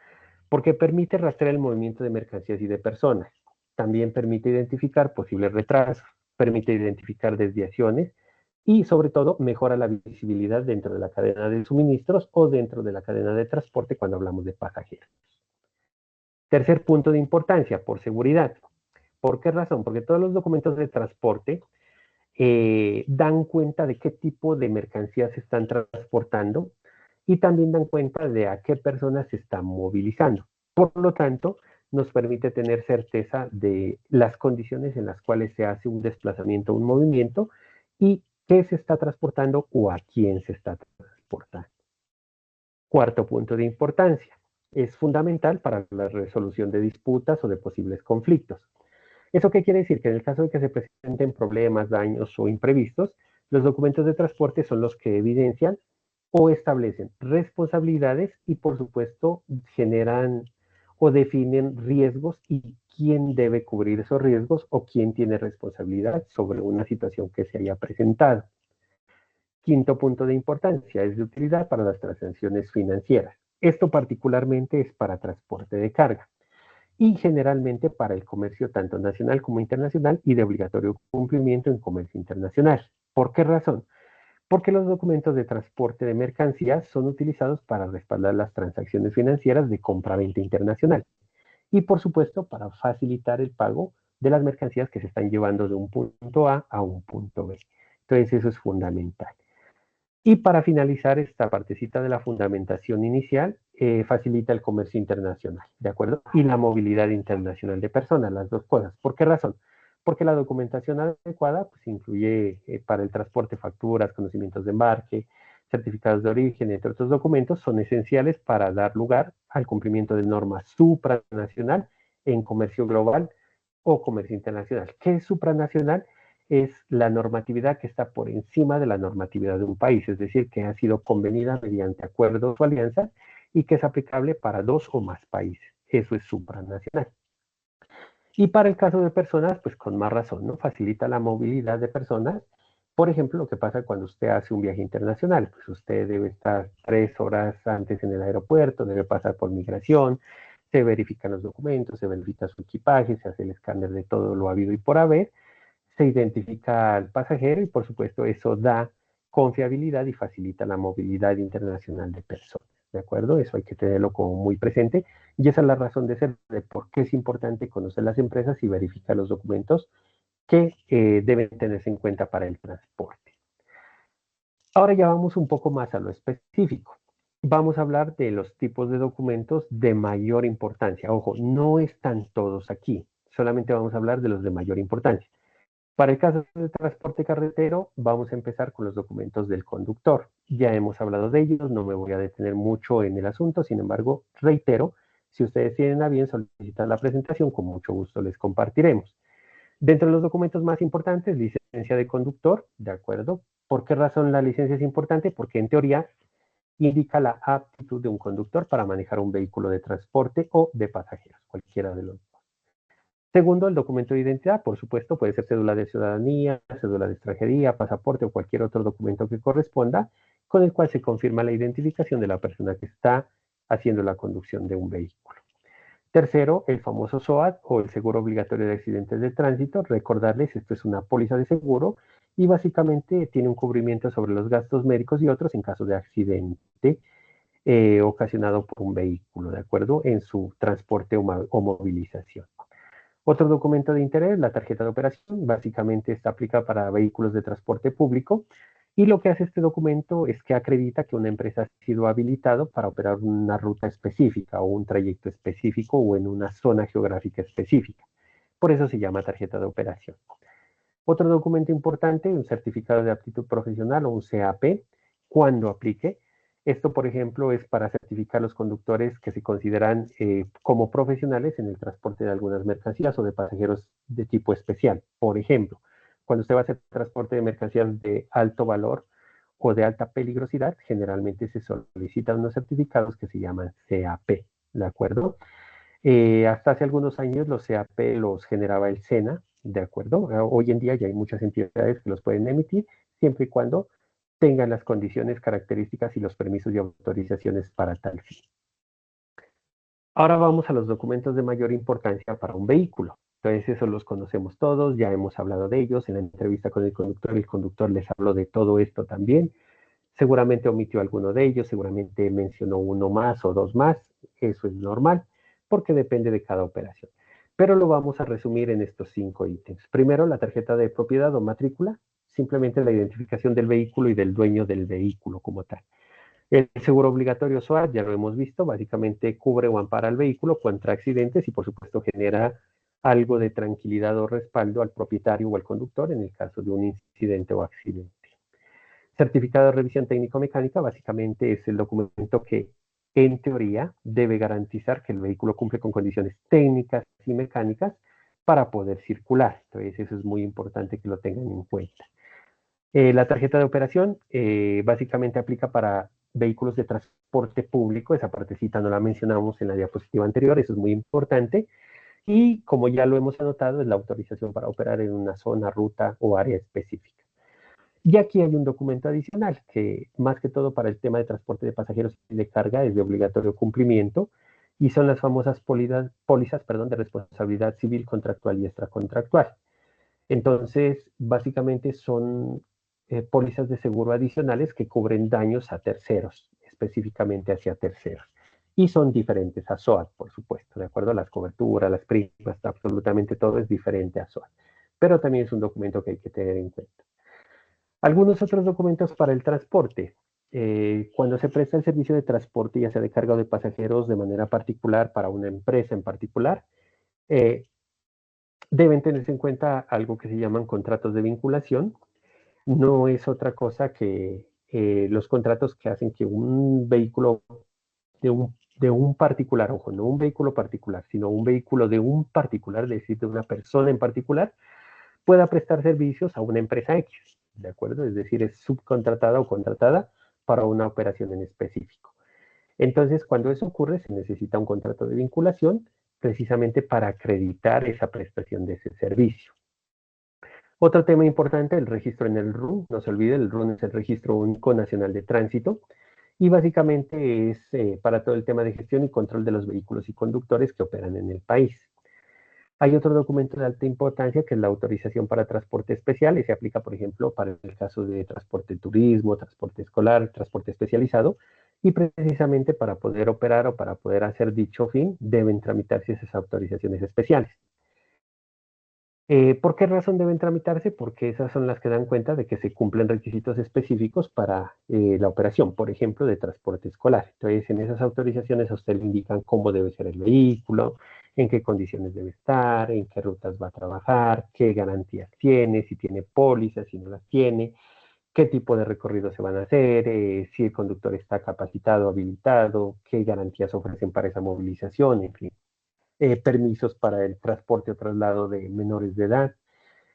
Porque permite rastrear el movimiento de mercancías y de personas. También permite identificar posibles retrasos, permite identificar desviaciones y sobre todo mejora la visibilidad dentro de la cadena de suministros o dentro de la cadena de transporte cuando hablamos de pasajeros. Tercer punto de importancia, por seguridad. ¿Por qué razón? Porque todos los documentos de transporte dan cuenta de qué tipo de mercancías se están transportando y también dan cuenta de a qué personas se están movilizando. Por lo tanto, nos permite tener certeza de las condiciones en las cuales se hace un desplazamiento, un movimiento y qué se está transportando o a quién se está transportando. Cuarto punto de importancia. Es fundamental para la resolución de disputas o de posibles conflictos. ¿Eso qué quiere decir? Que en el caso de que se presenten problemas, daños o imprevistos, los documentos de transporte son los que evidencian o establecen responsabilidades y, por supuesto, generan o definen riesgos y quién debe cubrir esos riesgos o quién tiene responsabilidad sobre una situación que se haya presentado. Quinto punto de importancia, es de utilidad para las transacciones financieras. Esto particularmente es para transporte de carga y generalmente para el comercio tanto nacional como internacional y de obligatorio cumplimiento en comercio internacional. ¿Por qué razón? Porque los documentos de transporte de mercancías son utilizados para respaldar las transacciones financieras de compra-venta internacional y, por supuesto, para facilitar el pago de las mercancías que se están llevando de un punto A un punto B. Entonces, eso es fundamental. Y para finalizar esta partecita de la fundamentación inicial, facilita el comercio internacional, ¿de acuerdo? Y la movilidad internacional de personas, las dos cosas. ¿Por qué razón? Porque la documentación adecuada pues, incluye para el transporte facturas, conocimientos de embarque, certificados de origen, entre otros documentos, son esenciales para dar lugar al cumplimiento de normas supranacional en comercio global o comercio internacional. ¿Qué es supranacional? Es la normatividad que está por encima de la normatividad de un país, es decir, que ha sido convenida mediante acuerdos o alianzas y que es aplicable para 2 o más países. Eso es supranacional. Y para el caso de personas, pues con más razón, ¿no? Facilita la movilidad de personas. Por ejemplo, lo que pasa cuando usted hace un viaje internacional, pues usted debe estar 3 horas antes en el aeropuerto, debe pasar por migración, se verifican los documentos, se verifica su equipaje, se hace el escáner de todo lo habido y por haber, se identifica al pasajero y por supuesto eso da confiabilidad y facilita la movilidad internacional de personas, ¿de acuerdo? Eso hay que tenerlo como muy presente y esa es la razón de ser, de por qué es importante conocer las empresas y verificar los documentos que deben tenerse en cuenta para el transporte. Ahora ya vamos un poco más a lo específico. Vamos a hablar de los tipos de documentos de mayor importancia. Ojo, no están todos aquí, solamente vamos a hablar de los de mayor importancia. Para el caso de transporte carretero, vamos a empezar con los documentos del conductor. Ya hemos hablado de ellos, no me voy a detener mucho en el asunto, sin embargo, reitero, si ustedes tienen a bien solicitar la presentación, con mucho gusto les compartiremos. Dentro de los documentos más importantes, licencia de conductor, ¿de acuerdo? ¿Por qué razón la licencia es importante? Porque en teoría indica la aptitud de un conductor para manejar un vehículo de transporte o de pasajeros, cualquiera de los dos. Segundo, el documento de identidad, por supuesto, puede ser cédula de ciudadanía, cédula de extranjería, pasaporte o cualquier otro documento que corresponda, con el cual se confirma la identificación de la persona que está haciendo la conducción de un vehículo. Tercero, el famoso SOAT o el seguro obligatorio de accidentes de tránsito. Recordarles, esto es una póliza de seguro y básicamente tiene un cubrimiento sobre los gastos médicos y otros en caso de accidente ocasionado por un vehículo, ¿de acuerdo? En su transporte o movilización. Otro documento de interés, la tarjeta de operación, básicamente está aplicada para vehículos de transporte público y lo que hace este documento es que acredita que una empresa ha sido habilitado para operar una ruta específica o un trayecto específico o en una zona geográfica específica. Por eso se llama tarjeta de operación. Otro documento importante, un certificado de aptitud profesional o un CAP, cuando aplique. Esto, por ejemplo, es para certificar los conductores que se consideran como profesionales en el transporte de algunas mercancías o de pasajeros de tipo especial. Por ejemplo, cuando usted va a hacer transporte de mercancías de alto valor o de alta peligrosidad, generalmente se solicitan unos certificados que se llaman CAP, ¿de acuerdo? Hasta hace algunos años los CAP los generaba el SENA, ¿de acuerdo? Hoy en día ya hay muchas entidades que los pueden emitir, siempre y cuando tengan las condiciones, características y los permisos y autorizaciones para tal fin. Ahora vamos a los documentos de mayor importancia para un vehículo. Entonces, esos los conocemos todos, ya hemos hablado de ellos en la entrevista con el conductor les habló de todo esto también. Seguramente omitió alguno de ellos, seguramente mencionó uno más o dos más, eso es normal, porque depende de cada operación. pero lo vamos a resumir en estos 5 ítems. Primero, la tarjeta de propiedad o matrícula, simplemente la identificación del vehículo y del dueño del vehículo como tal. El seguro obligatorio SOAT, ya lo hemos visto, básicamente cubre o ampara al vehículo contra accidentes y por supuesto genera algo de tranquilidad o respaldo al propietario o al conductor en el caso de un incidente o accidente. Certificado de revisión técnico-mecánica básicamente es el documento que en teoría debe garantizar que el vehículo cumple con condiciones técnicas y mecánicas para poder circular. Entonces eso es muy importante que lo tengan en cuenta. La tarjeta de operación básicamente aplica para vehículos de transporte público, esa partecita no la mencionamos en la diapositiva anterior, eso es muy importante. Y como ya lo hemos anotado, es la autorización para operar en una zona, ruta o área específica. Y aquí hay un documento adicional que más que todo para el tema de transporte de pasajeros y de carga es de obligatorio cumplimiento y son las famosas pólizas de responsabilidad civil contractual y extracontractual. Entonces, básicamente son pólizas de seguro adicionales que cubren daños a terceros, específicamente hacia terceros. Y son diferentes a SOAT, por supuesto, de acuerdo a las coberturas, las primas, absolutamente todo es diferente a SOAT. Pero también es un documento que hay que tener en cuenta. Algunos otros documentos para el transporte. Cuando se presta el servicio de transporte, ya sea de carga o de pasajeros, de manera particular para una empresa en particular, deben tenerse en cuenta algo que se llaman contratos de vinculación. No es otra cosa que los contratos que hacen que un vehículo de un particular, ojo, no un vehículo particular, sino un vehículo de un particular, es decir, de una persona en particular, pueda prestar servicios a una empresa X, ¿de acuerdo? Es decir, es subcontratada o contratada para una operación en específico. Entonces, cuando eso ocurre, se necesita un contrato de vinculación precisamente para acreditar esa prestación de ese servicio. Otro tema importante, el registro en el RUN. No se olvide, el RUN es el Registro Único Nacional de Tránsito y básicamente es para todo el tema de gestión y control de los vehículos y conductores que operan en el país. Hay otro documento de alta importancia que es la autorización para transporte especial y se aplica, por ejemplo, para el caso de transporte turismo, transporte escolar, transporte especializado y precisamente para poder operar o para poder hacer dicho fin deben tramitarse esas autorizaciones especiales. ¿Por qué razón deben tramitarse? Porque esas son las que dan cuenta de que se cumplen requisitos específicos para la operación, por ejemplo, de transporte escolar. Entonces, en esas autorizaciones a usted le indican cómo debe ser el vehículo, en qué condiciones debe estar, en qué rutas va a trabajar, qué garantías tiene, si tiene pólizas, si no las tiene, qué tipo de recorridos se van a hacer, si el conductor está capacitado, habilitado, qué garantías ofrecen para esa movilización, en fin. Permisos para el transporte o traslado de menores de edad.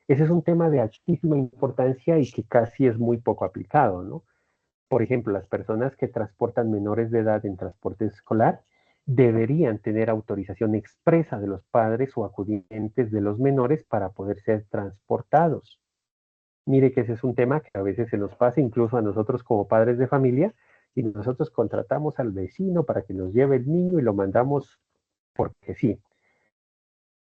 Ese es un tema de altísima importancia y que casi es muy poco aplicado, ¿no? Por ejemplo, las personas que transportan menores de edad en transporte escolar deberían tener autorización expresa de los padres o acudientes de los menores para poder ser transportados. Mire que ese es un tema que a veces se nos pasa incluso a nosotros como padres de familia y nosotros contratamos al vecino para que nos lleve el niño y lo mandamos porque sí.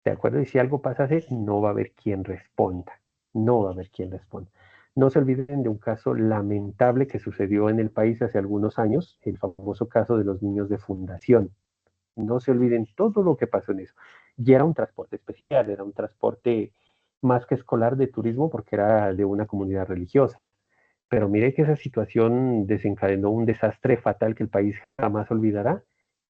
¿De acuerdo? Y si algo pasa así, no va a haber quien responda. No va a haber quien responda. No se olviden de un caso lamentable que sucedió en el país hace algunos años, el famoso caso de los niños de fundación. No se olviden todo lo que pasó en eso. Y era un transporte especial, era un transporte más que escolar de turismo porque era de una comunidad religiosa. Pero mire que esa situación desencadenó un desastre fatal que el país jamás olvidará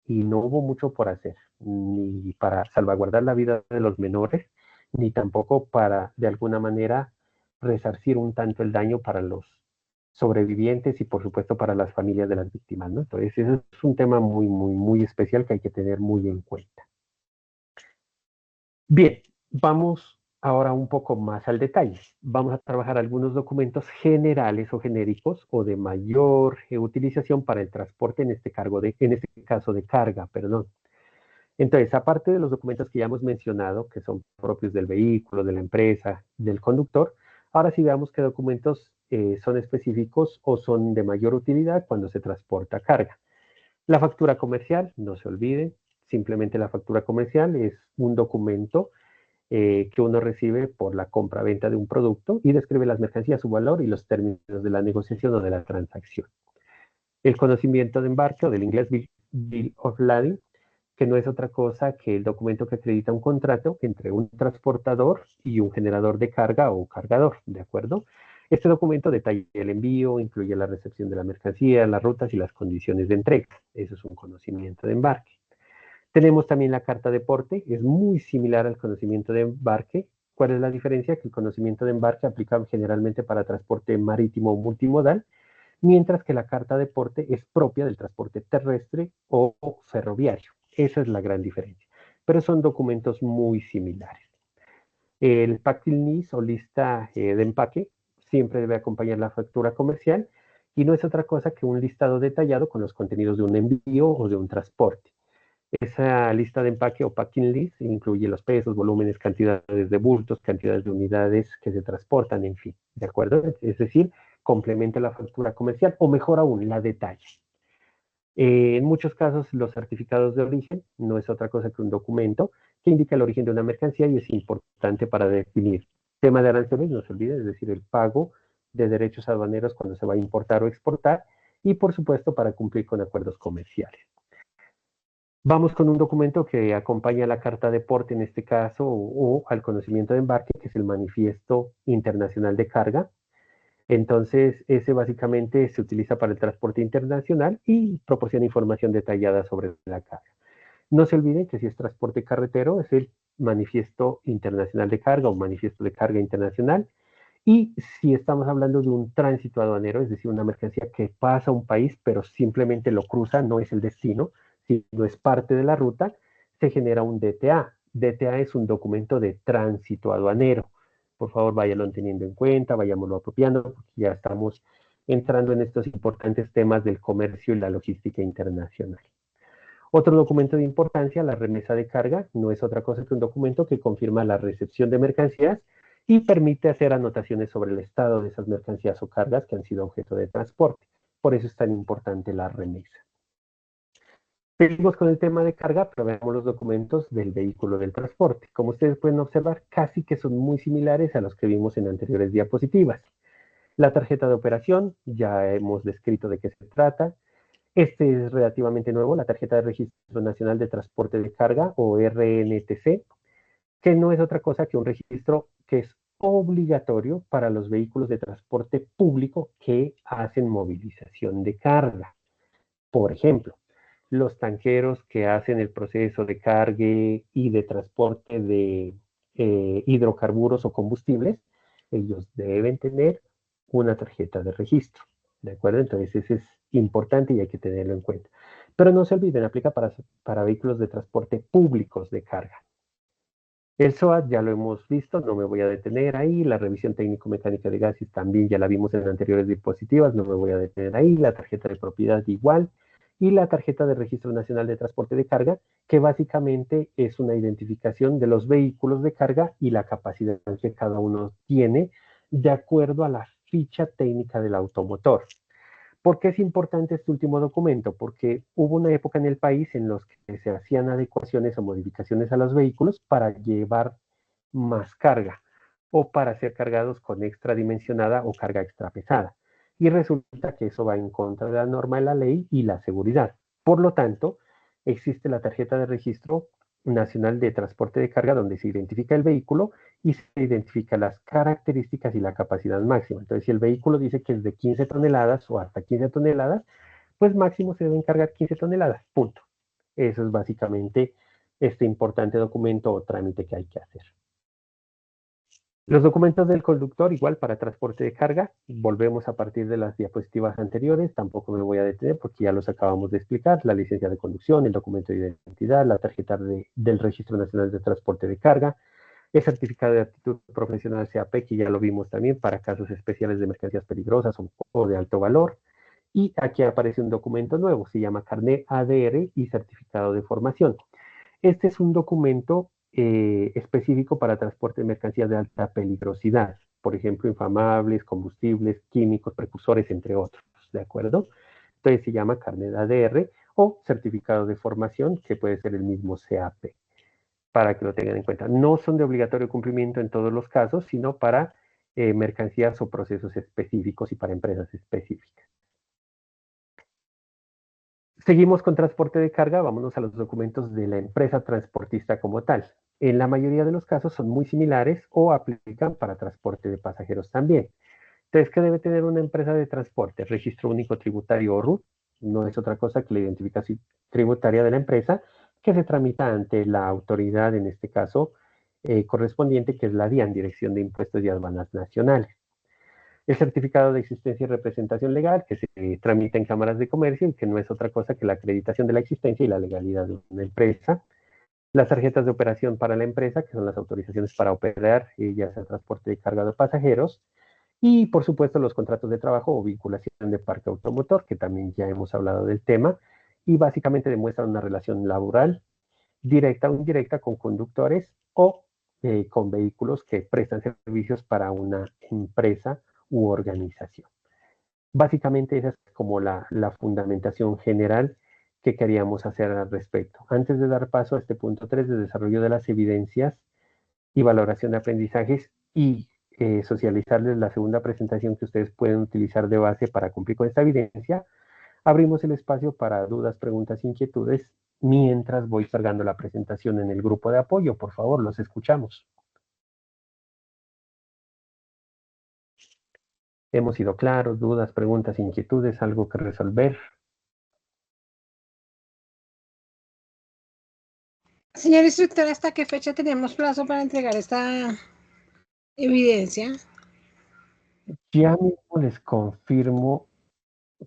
y no hubo mucho por hacer, ni para salvaguardar la vida de los menores, ni tampoco para, de alguna manera, resarcir un tanto el daño para los sobrevivientes y, por supuesto, para las familias de las víctimas, ¿no? Entonces, ese es un tema muy, muy, muy especial que hay que tener muy en cuenta. Bien, vamos ahora un poco más al detalle. Vamos a trabajar algunos documentos generales o genéricos o de mayor utilización para el transporte en este caso de carga, perdón. Entonces, aparte de los documentos que ya hemos mencionado, que son propios del vehículo, de la empresa, del conductor, ahora sí veamos qué documentos son específicos o son de mayor utilidad cuando se transporta carga. La factura comercial, no se olviden, simplemente la factura comercial es un documento que uno recibe por la compra-venta de un producto y describe las mercancías, su valor y los términos de la negociación o de la transacción. El conocimiento de embarque, o del inglés Bill of Lading, que no es otra cosa que el documento que acredita un contrato entre un transportador y un generador de carga o cargador, ¿de acuerdo? Este documento detalla el envío, incluye la recepción de la mercancía, las rutas y las condiciones de entrega. Eso es un conocimiento de embarque. Tenemos también la carta de porte, es muy similar al conocimiento de embarque. ¿Cuál es la diferencia? Que el conocimiento de embarque aplica generalmente para transporte marítimo o multimodal, mientras que la carta de porte es propia del transporte terrestre o ferroviario. Esa es la gran diferencia. Pero son documentos muy similares. El packing list o lista de empaque siempre debe acompañar la factura comercial y no es otra cosa que un listado detallado con los contenidos de un envío o de un transporte. Esa lista de empaque o packing list incluye los pesos, volúmenes, cantidades de bultos, cantidades de unidades que se transportan, en fin, ¿de acuerdo? Es decir, complementa la factura comercial o mejor aún, la detalla. En muchos casos, los certificados de origen no es otra cosa que un documento que indica el origen de una mercancía y es importante para definir tema de aranceles, no se olvide, es decir, el pago de derechos aduaneros cuando se va a importar o exportar y, por supuesto, para cumplir con acuerdos comerciales. Vamos con un documento que acompaña a la carta de porte en este caso o al conocimiento de embarque, que es el Manifiesto Internacional de Carga. Entonces, ese básicamente se utiliza para el transporte internacional y proporciona información detallada sobre la carga. No se olviden que si es transporte carretero, es el Manifiesto Internacional de Carga o Manifiesto de Carga Internacional. Y si estamos hablando de un tránsito aduanero, es decir, una mercancía que pasa a un país, pero simplemente lo cruza, no es el destino, sino es parte de la ruta, se genera un DTA. DTA es un documento de tránsito aduanero. Por favor, váyanlo teniendo en cuenta, vayámoslo apropiando, porque ya estamos entrando en estos importantes temas del comercio y la logística internacional. Otro documento de importancia, la remesa de carga, no es otra cosa que un documento que confirma la recepción de mercancías y permite hacer anotaciones sobre el estado de esas mercancías o cargas que han sido objeto de transporte. Por eso es tan importante la remesa. Seguimos con el tema de carga, pero veamos los documentos del vehículo del transporte. Como ustedes pueden observar, casi que son muy similares a los que vimos en anteriores diapositivas. La tarjeta de operación, ya hemos descrito de qué se trata. Este es relativamente nuevo, la tarjeta de Registro Nacional de Transporte de Carga, o RNTC, que no es otra cosa que un registro que es obligatorio para los vehículos de transporte público que hacen movilización de carga. Por ejemplo, los tanqueros que hacen el proceso de cargue y de transporte de hidrocarburos o combustibles, ellos deben tener una tarjeta de registro, ¿de acuerdo? Entonces, ese es importante y hay que tenerlo en cuenta. Pero no se olviden, aplica para vehículos de transporte públicos de carga. El SOAT ya lo hemos visto, no me voy a detener ahí. La revisión técnico-mecánica de gases también ya la vimos en anteriores diapositivas, no me voy a detener ahí. La tarjeta de propiedad igual. Y la tarjeta de Registro Nacional de Transporte de Carga, que básicamente es una identificación de los vehículos de carga y la capacidad que cada uno tiene de acuerdo a la ficha técnica del automotor. ¿Por qué es importante este último documento? Porque hubo una época en el país en los que se hacían adecuaciones o modificaciones a los vehículos para llevar más carga o para ser cargados con extradimensionada o carga extra pesada. Y resulta que eso va en contra de la norma de la ley y la seguridad. Por lo tanto, existe la tarjeta de registro nacional de transporte de carga donde se identifica el vehículo y se identifica las características y la capacidad máxima. Entonces, si el vehículo dice que es de 15 toneladas o hasta 15 toneladas, pues máximo se deben cargar 15 toneladas, punto. Eso es básicamente este importante documento o trámite que hay que hacer. Los documentos del conductor, igual para transporte de carga, volvemos a partir de las diapositivas anteriores, tampoco me voy a detener porque ya los acabamos de explicar, la licencia de conducción, el documento de identidad, la tarjeta del Registro Nacional de Transporte de Carga, el certificado de aptitud profesional CAP, que ya lo vimos también para casos especiales de mercancías peligrosas o de alto valor, y aquí aparece un documento nuevo, se llama Carnet ADR y certificado de formación. Este es un documento específico para transporte de mercancías de alta peligrosidad, por ejemplo, inflamables, combustibles, químicos, precursores, entre otros, ¿de acuerdo? Entonces se llama Carnet ADR o certificado de formación, que puede ser el mismo CAP, para que lo tengan en cuenta. No son de obligatorio cumplimiento en todos los casos, sino para mercancías o procesos específicos y para empresas específicas. Seguimos con transporte de carga, vámonos a los documentos de la empresa transportista como tal. En la mayoría de los casos son muy similares o aplican para transporte de pasajeros también. Entonces, ¿qué debe tener una empresa de transporte? Registro único tributario o RUT, no es otra cosa que la identificación tributaria de la empresa que se tramita ante la autoridad, en este caso, correspondiente, que es la DIAN, Dirección de Impuestos y Aduanas Nacionales. El certificado de existencia y representación legal, que se tramita en cámaras de comercio y que no es otra cosa que la acreditación de la existencia y la legalidad de una empresa. Las tarjetas de operación para la empresa, que son las autorizaciones para operar, ya sea transporte de carga de pasajeros. Y, por supuesto, los contratos de trabajo o vinculación de parque automotor, que también ya hemos hablado del tema, y básicamente demuestran una relación laboral directa o indirecta con conductores o con vehículos que prestan servicios para una empresa u organización. Básicamente esa es como la fundamentación general que queríamos hacer al respecto. Antes de dar paso a este punto 3 de desarrollo de las evidencias y valoración de aprendizajes y socializarles la segunda presentación que ustedes pueden utilizar de base para cumplir con esta evidencia, abrimos el espacio para dudas, preguntas, inquietudes, mientras voy cargando la presentación en el grupo de apoyo. Por favor, los escuchamos. Hemos sido claros, dudas, preguntas, inquietudes, algo que resolver. Señor instructor, ¿hasta qué fecha tenemos plazo para entregar esta evidencia? Ya mismo les confirmo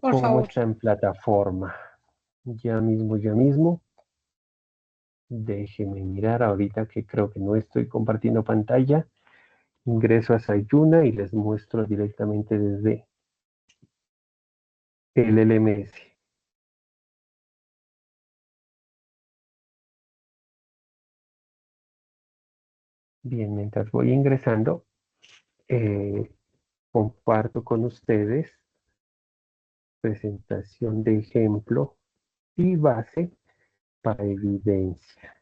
Por cómo favor. está en plataforma. Ya mismo. Déjeme mirar ahorita que creo que no estoy compartiendo pantalla. Ingreso a Sayuna y les muestro directamente desde el LMS. Bien, mientras voy ingresando, comparto con ustedes presentación de ejemplo y base para evidencia.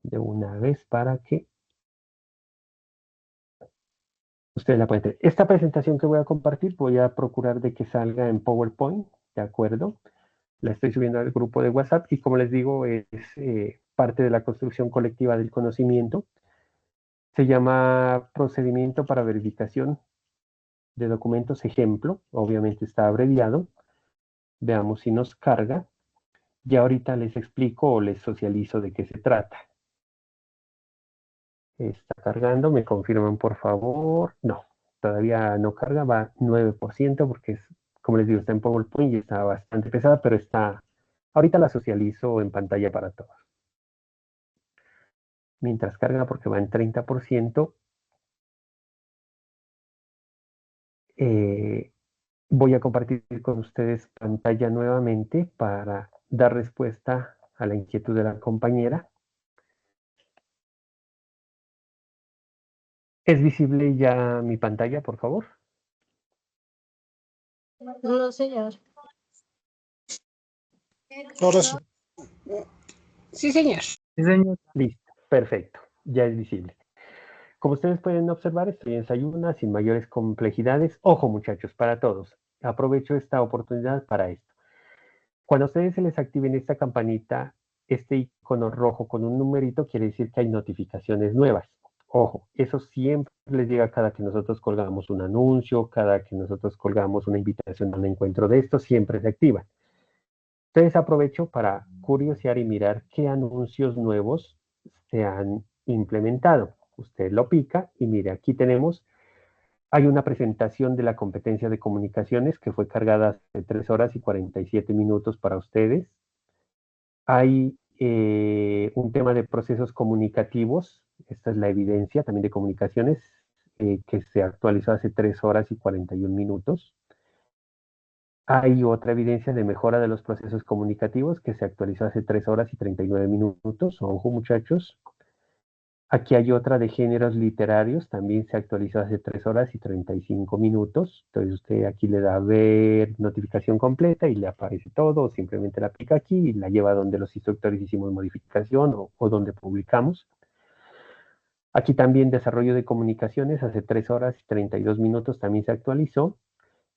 De una vez para que ustedes la pueden tener. Esta presentación que voy a compartir voy a procurar de que salga en PowerPoint, ¿de acuerdo? La estoy subiendo al grupo de WhatsApp y como les digo es parte de la construcción colectiva del conocimiento. Se llama procedimiento para verificación de documentos ejemplo, obviamente está abreviado. Veamos si nos carga. Y ahorita les explico o les socializo de qué se trata. Está cargando, me confirman por favor. No, todavía no carga, va 9% porque es, como les digo, está en PowerPoint y está bastante pesada, pero está, ahorita la socializo en pantalla para todos. Mientras carga porque va en 30%, voy a compartir con ustedes pantalla nuevamente para dar respuesta a la inquietud de la compañera. ¿Es visible ya mi pantalla, por favor? No, señor. Ahora sí. Sí, señor. Sí, señor. Listo, perfecto, ya es visible. Como ustedes pueden observar, estoy en Sayuna sin mayores complejidades. Ojo, muchachos, para todos. Aprovecho esta oportunidad para esto. Cuando a ustedes se les activen esta campanita, este icono rojo con un numerito quiere decir que hay notificaciones nuevas. Ojo, eso siempre les llega cada que nosotros colgamos un anuncio, cada que nosotros colgamos una invitación a un encuentro de estos, siempre se activan. Entonces aprovecho para curiosear y mirar qué anuncios nuevos se han implementado. Usted lo pica y mire, aquí tenemos, hay una presentación de la competencia de comunicaciones que fue cargada hace 3 horas y 47 minutos para ustedes. Hay un tema de procesos comunicativos, esta es la evidencia también de comunicaciones, que se actualizó hace 3 horas y 41 minutos. Hay otra evidencia de mejora de los procesos comunicativos que se actualizó hace 3 horas y 39 minutos. Ojo, muchachos. Aquí hay otra de géneros literarios, también se actualizó hace 3 horas y 35 minutos. Entonces usted aquí le da a ver notificación completa y le aparece todo, o simplemente la pica aquí y la lleva donde los instructores hicimos modificación o donde publicamos. Aquí también desarrollo de comunicaciones, hace 3 horas y 32 minutos también se actualizó.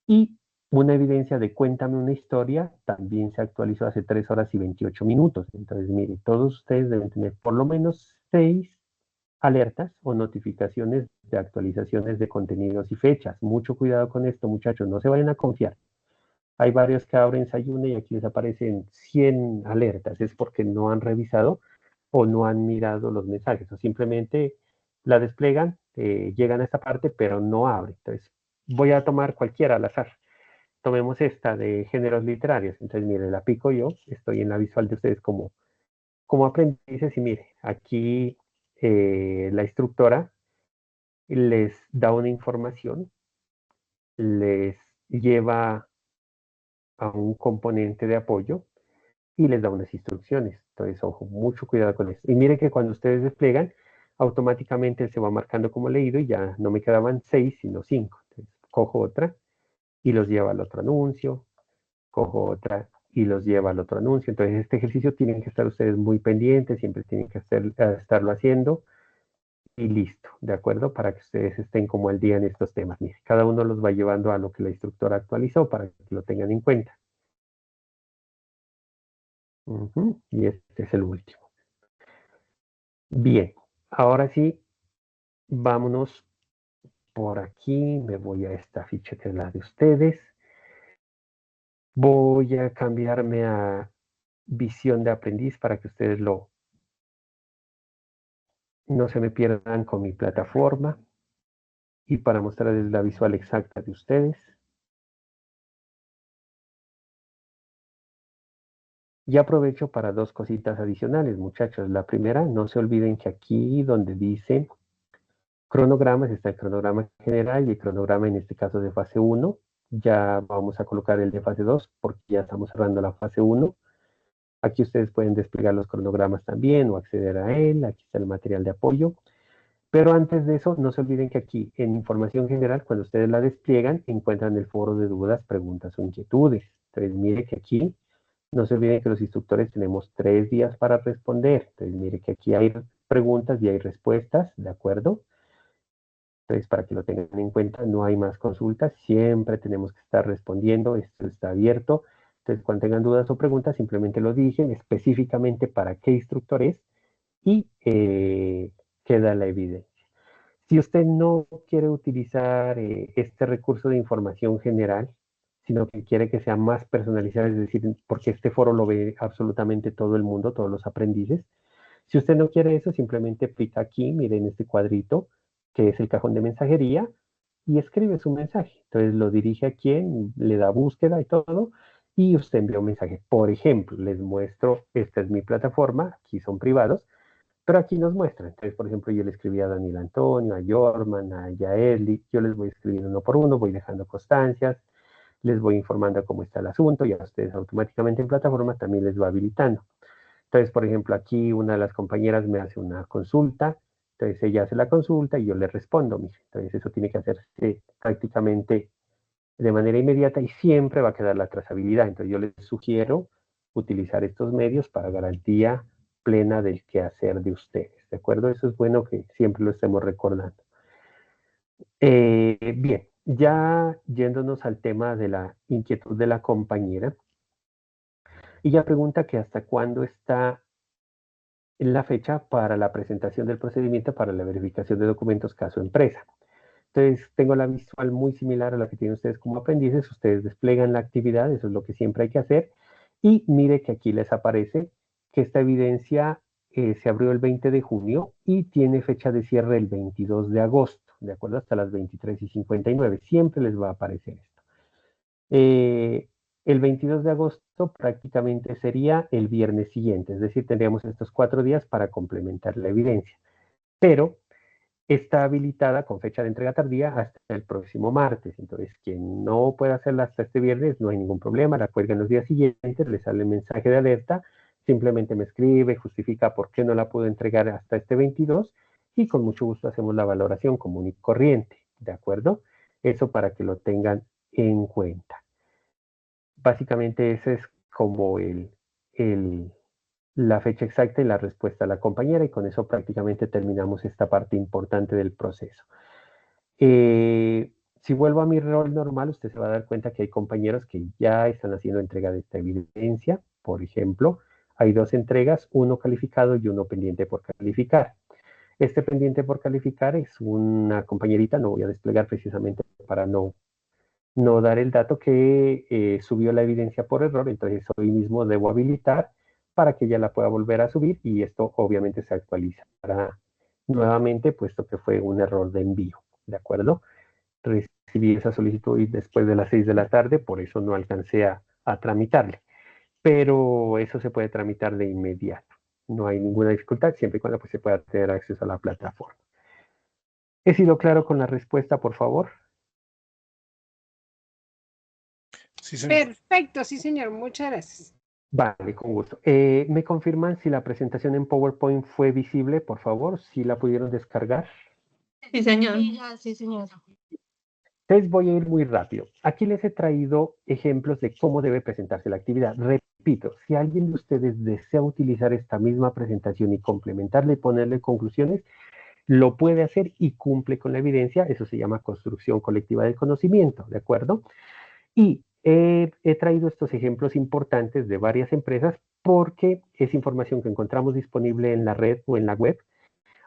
Y Una evidencia de cuéntame una historia también se actualizó hace 3 horas y 28 minutos. Entonces, mire, todos ustedes deben tener por lo menos 6 alertas o notificaciones de actualizaciones de contenidos y fechas. Mucho cuidado con esto, muchachos, no se vayan a confiar. Hay varios que abren Sayune y aquí les aparecen 100 alertas. Es porque no han revisado o no han mirado los mensajes o simplemente la desplegan, llegan a esta parte, pero no abren. Entonces, voy a tomar cualquiera al azar. Tomemos esta de géneros literarios. Entonces, mire, la pico yo, estoy en la visual de ustedes como aprendices y mire, aquí la instructora les da una información, les lleva a un componente de apoyo y les da unas instrucciones. Entonces, ojo, mucho cuidado con esto. Y miren que cuando ustedes despliegan, automáticamente se va marcando como leído y ya no me quedaban 6, sino 5. Entonces, cojo otra y los lleva al otro anuncio, cojo otra y los lleva al otro anuncio. Entonces, este ejercicio tienen que estar ustedes muy pendientes, siempre tienen que estarlo haciendo y listo, ¿de acuerdo? Para que ustedes estén como al día en estos temas. Mire, cada uno los va llevando a lo que la instructora actualizó para que lo tengan en cuenta. Y este es el último. Bien, ahora sí, vámonos por aquí. Me voy a esta ficha que es la de ustedes. Voy a cambiarme a visión de aprendiz para que ustedes no se me pierdan con mi plataforma y para mostrarles la visual exacta de ustedes. Y aprovecho para 2 cositas adicionales, muchachos. La primera, no se olviden que aquí donde dice cronogramas está el cronograma general y el cronograma en este caso de fase 1. Ya vamos a colocar el de fase 2 porque ya estamos cerrando la fase 1. Aquí ustedes pueden desplegar los cronogramas también o acceder a él. Aquí está el material de apoyo. Pero antes de eso, no se olviden que aquí en información general, cuando ustedes la despliegan, encuentran el foro de dudas, preguntas o inquietudes. Entonces, mire que aquí, no se olviden que los instructores tenemos 3 días para responder. Entonces, mire que aquí hay preguntas y hay respuestas, ¿de acuerdo? Entonces, para que lo tengan en cuenta, no hay más consultas, siempre tenemos que estar respondiendo, esto está abierto. Entonces, cuando tengan dudas o preguntas, simplemente lo dicen específicamente para qué instructor es y queda la evidencia. Si usted no quiere utilizar este recurso de información general, sino que quiere que sea más personalizado, es decir, porque este foro lo ve absolutamente todo el mundo, todos los aprendices. Si usted no quiere eso, simplemente aplica aquí, miren este cuadrito, que es el cajón de mensajería, y escribe su mensaje. Entonces lo dirige a quien, le da búsqueda y todo, y usted envía un mensaje. Por ejemplo, les muestro, esta es mi plataforma, aquí son privados, pero aquí nos muestra. Entonces, por ejemplo, yo le escribí a Daniel Antonio, a Jorman, a Yaeli, yo les voy escribiendo uno por uno, voy dejando constancias, les voy informando cómo está el asunto y a ustedes automáticamente en plataforma también les va habilitando. Entonces, por ejemplo, aquí una de las compañeras me hace una consulta, entonces ella hace la consulta y yo le respondo, mire, entonces eso tiene que hacerse prácticamente de manera inmediata y siempre va a quedar la trazabilidad. Entonces yo les sugiero utilizar estos medios para garantía plena del quehacer de ustedes, ¿de acuerdo? Eso es bueno que siempre lo estemos recordando. Bien, ya yéndonos al tema de la inquietud de la compañera, ella pregunta que hasta cuándo está la fecha para la presentación del procedimiento para la verificación de documentos caso empresa. Entonces, tengo la visual muy similar a la que tienen ustedes como aprendices. Ustedes desplegan la actividad, eso es lo que siempre hay que hacer. Y mire que aquí les aparece que esta evidencia se abrió el 20 de junio y tiene fecha de cierre el 22 de agosto, ¿de acuerdo? Hasta las 23:59. Siempre les va a aparecer esto. El 22 de agosto prácticamente sería el viernes siguiente, es decir, tendríamos estos 4 días para complementar la evidencia. Pero está habilitada con fecha de entrega tardía hasta el próximo martes. Entonces, quien no pueda hacerla hasta este viernes, no hay ningún problema, la cuelga en los días siguientes, le sale el mensaje de alerta, simplemente me escribe, justifica por qué no la puedo entregar hasta este 22 y con mucho gusto hacemos la valoración común y corriente, ¿de acuerdo? Eso para que lo tengan en cuenta. Básicamente ese es como la fecha exacta y la respuesta a la compañera y con eso prácticamente terminamos esta parte importante del proceso. Si vuelvo a mi rol normal, usted se va a dar cuenta que hay compañeros que ya están haciendo entrega de esta evidencia. Por ejemplo, hay 2 entregas, uno calificado y uno pendiente por calificar. Este pendiente por calificar es una compañerita, no voy a desplegar precisamente para no dar el dato, que subió la evidencia por error, entonces hoy mismo debo habilitar para que ella la pueda volver a subir y esto obviamente se actualizará nuevamente, puesto que fue un error de envío, ¿de acuerdo? Recibí esa solicitud y después de las 6 de la tarde, por eso no alcancé a tramitarle, pero eso se puede tramitar de inmediato, no hay ninguna dificultad, siempre y cuando pues, se pueda tener acceso a la plataforma. ¿He sido claro con la respuesta, por favor? Sí, señor. Perfecto, sí, señor. Muchas gracias. Vale, con gusto. ¿Me confirman si la presentación en PowerPoint fue visible, por favor? ¿Si la pudieron descargar? Sí, señor. Sí, señor. Entonces voy a ir muy rápido. Aquí les he traído ejemplos de cómo debe presentarse la actividad. Repito, si alguien de ustedes desea utilizar esta misma presentación y complementarla y ponerle conclusiones, lo puede hacer y cumple con la evidencia. Eso se llama construcción colectiva del conocimiento, ¿de acuerdo? Y he traído estos ejemplos importantes de varias empresas porque es información que encontramos disponible en la red o en la web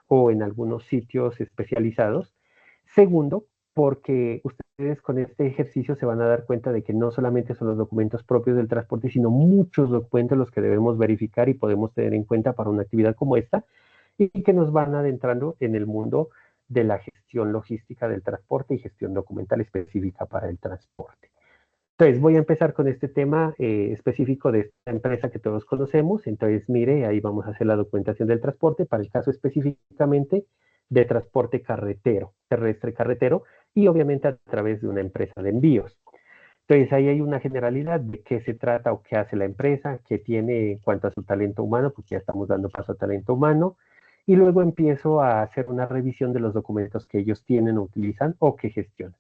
o en algunos sitios especializados. Segundo, porque ustedes con este ejercicio se van a dar cuenta de que no solamente son los documentos propios del transporte, sino muchos documentos los que debemos verificar y podemos tener en cuenta para una actividad como esta y que nos van adentrando en el mundo de la gestión logística del transporte y gestión documental específica para el transporte. Entonces, voy a empezar con este tema específico de esta empresa que todos conocemos. Entonces, mire, ahí vamos a hacer la documentación del transporte para el caso específicamente de transporte carretero, terrestre carretero, y obviamente a través de una empresa de envíos. Entonces, ahí hay una generalidad de qué se trata o qué hace la empresa, qué tiene en cuanto a su talento humano, porque ya estamos dando paso a talento humano, y luego empiezo a hacer una revisión de los documentos que ellos tienen o utilizan o que gestionan.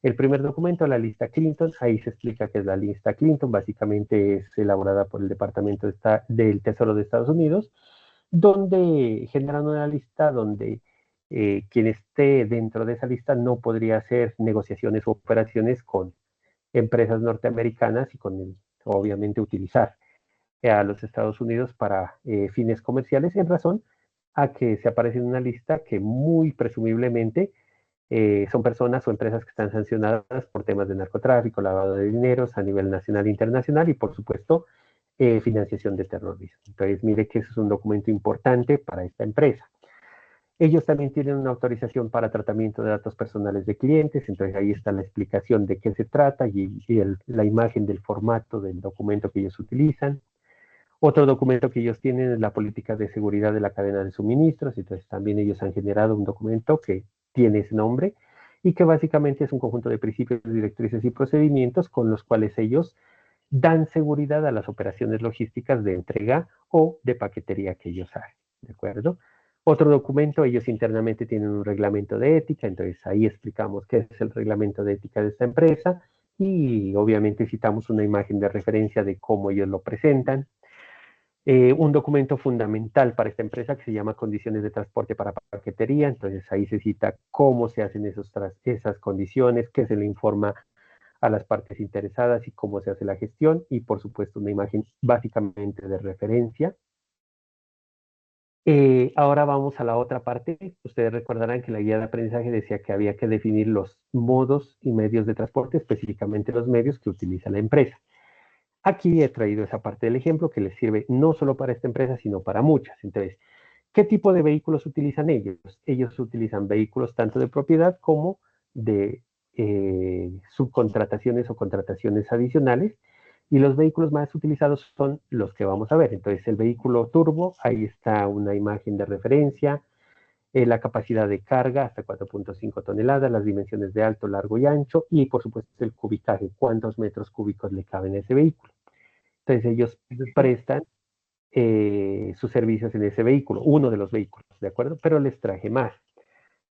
El primer documento, la lista Clinton, ahí se explica qué es la lista Clinton, básicamente es elaborada por el Departamento del Tesoro de Estados Unidos, donde generan una lista donde quien esté dentro de esa lista no podría hacer negociaciones o operaciones con empresas norteamericanas y obviamente utilizar a los Estados Unidos para fines comerciales en razón a que se aparece en una lista que muy presumiblemente son personas o empresas que están sancionadas por temas de narcotráfico, lavado de dineros a nivel nacional e internacional y, por supuesto, financiación de terrorismo. Entonces, mire que eso es un documento importante para esta empresa. Ellos también tienen una autorización para tratamiento de datos personales de clientes, entonces ahí está la explicación de qué se trata y la imagen del formato del documento que ellos utilizan. Otro documento que ellos tienen es la política de seguridad de la cadena de suministros, entonces también ellos han generado un documento que tiene ese nombre y que básicamente es un conjunto de principios, directrices y procedimientos con los cuales ellos dan seguridad a las operaciones logísticas de entrega o de paquetería que ellos hacen, ¿de acuerdo? Otro documento, ellos internamente tienen un reglamento de ética, entonces ahí explicamos qué es el reglamento de ética de esta empresa y obviamente citamos una imagen de referencia de cómo ellos lo presentan. Un documento fundamental para esta empresa que se llama Condiciones de Transporte para Paquetería. Entonces ahí se cita cómo se hacen esas condiciones, qué se le informa a las partes interesadas y cómo se hace la gestión. Y por supuesto una imagen básicamente de referencia. Ahora vamos a la otra parte. Ustedes recordarán que la guía de aprendizaje decía que había que definir los modos y medios de transporte, específicamente los medios que utiliza la empresa. Aquí he traído esa parte del ejemplo que les sirve no solo para esta empresa, sino para muchas. Entonces, ¿qué tipo de vehículos utilizan ellos? Ellos utilizan vehículos tanto de propiedad como de subcontrataciones o contrataciones adicionales. Y los vehículos más utilizados son los que vamos a ver. Entonces, el vehículo turbo, ahí está una imagen de referencia. La capacidad de carga hasta 4.5 toneladas, las dimensiones de alto, largo y ancho, y por supuesto el cubicaje, cuántos metros cúbicos le caben a ese vehículo. Entonces ellos prestan sus servicios en ese vehículo, uno de los vehículos, ¿de acuerdo? Pero les traje más.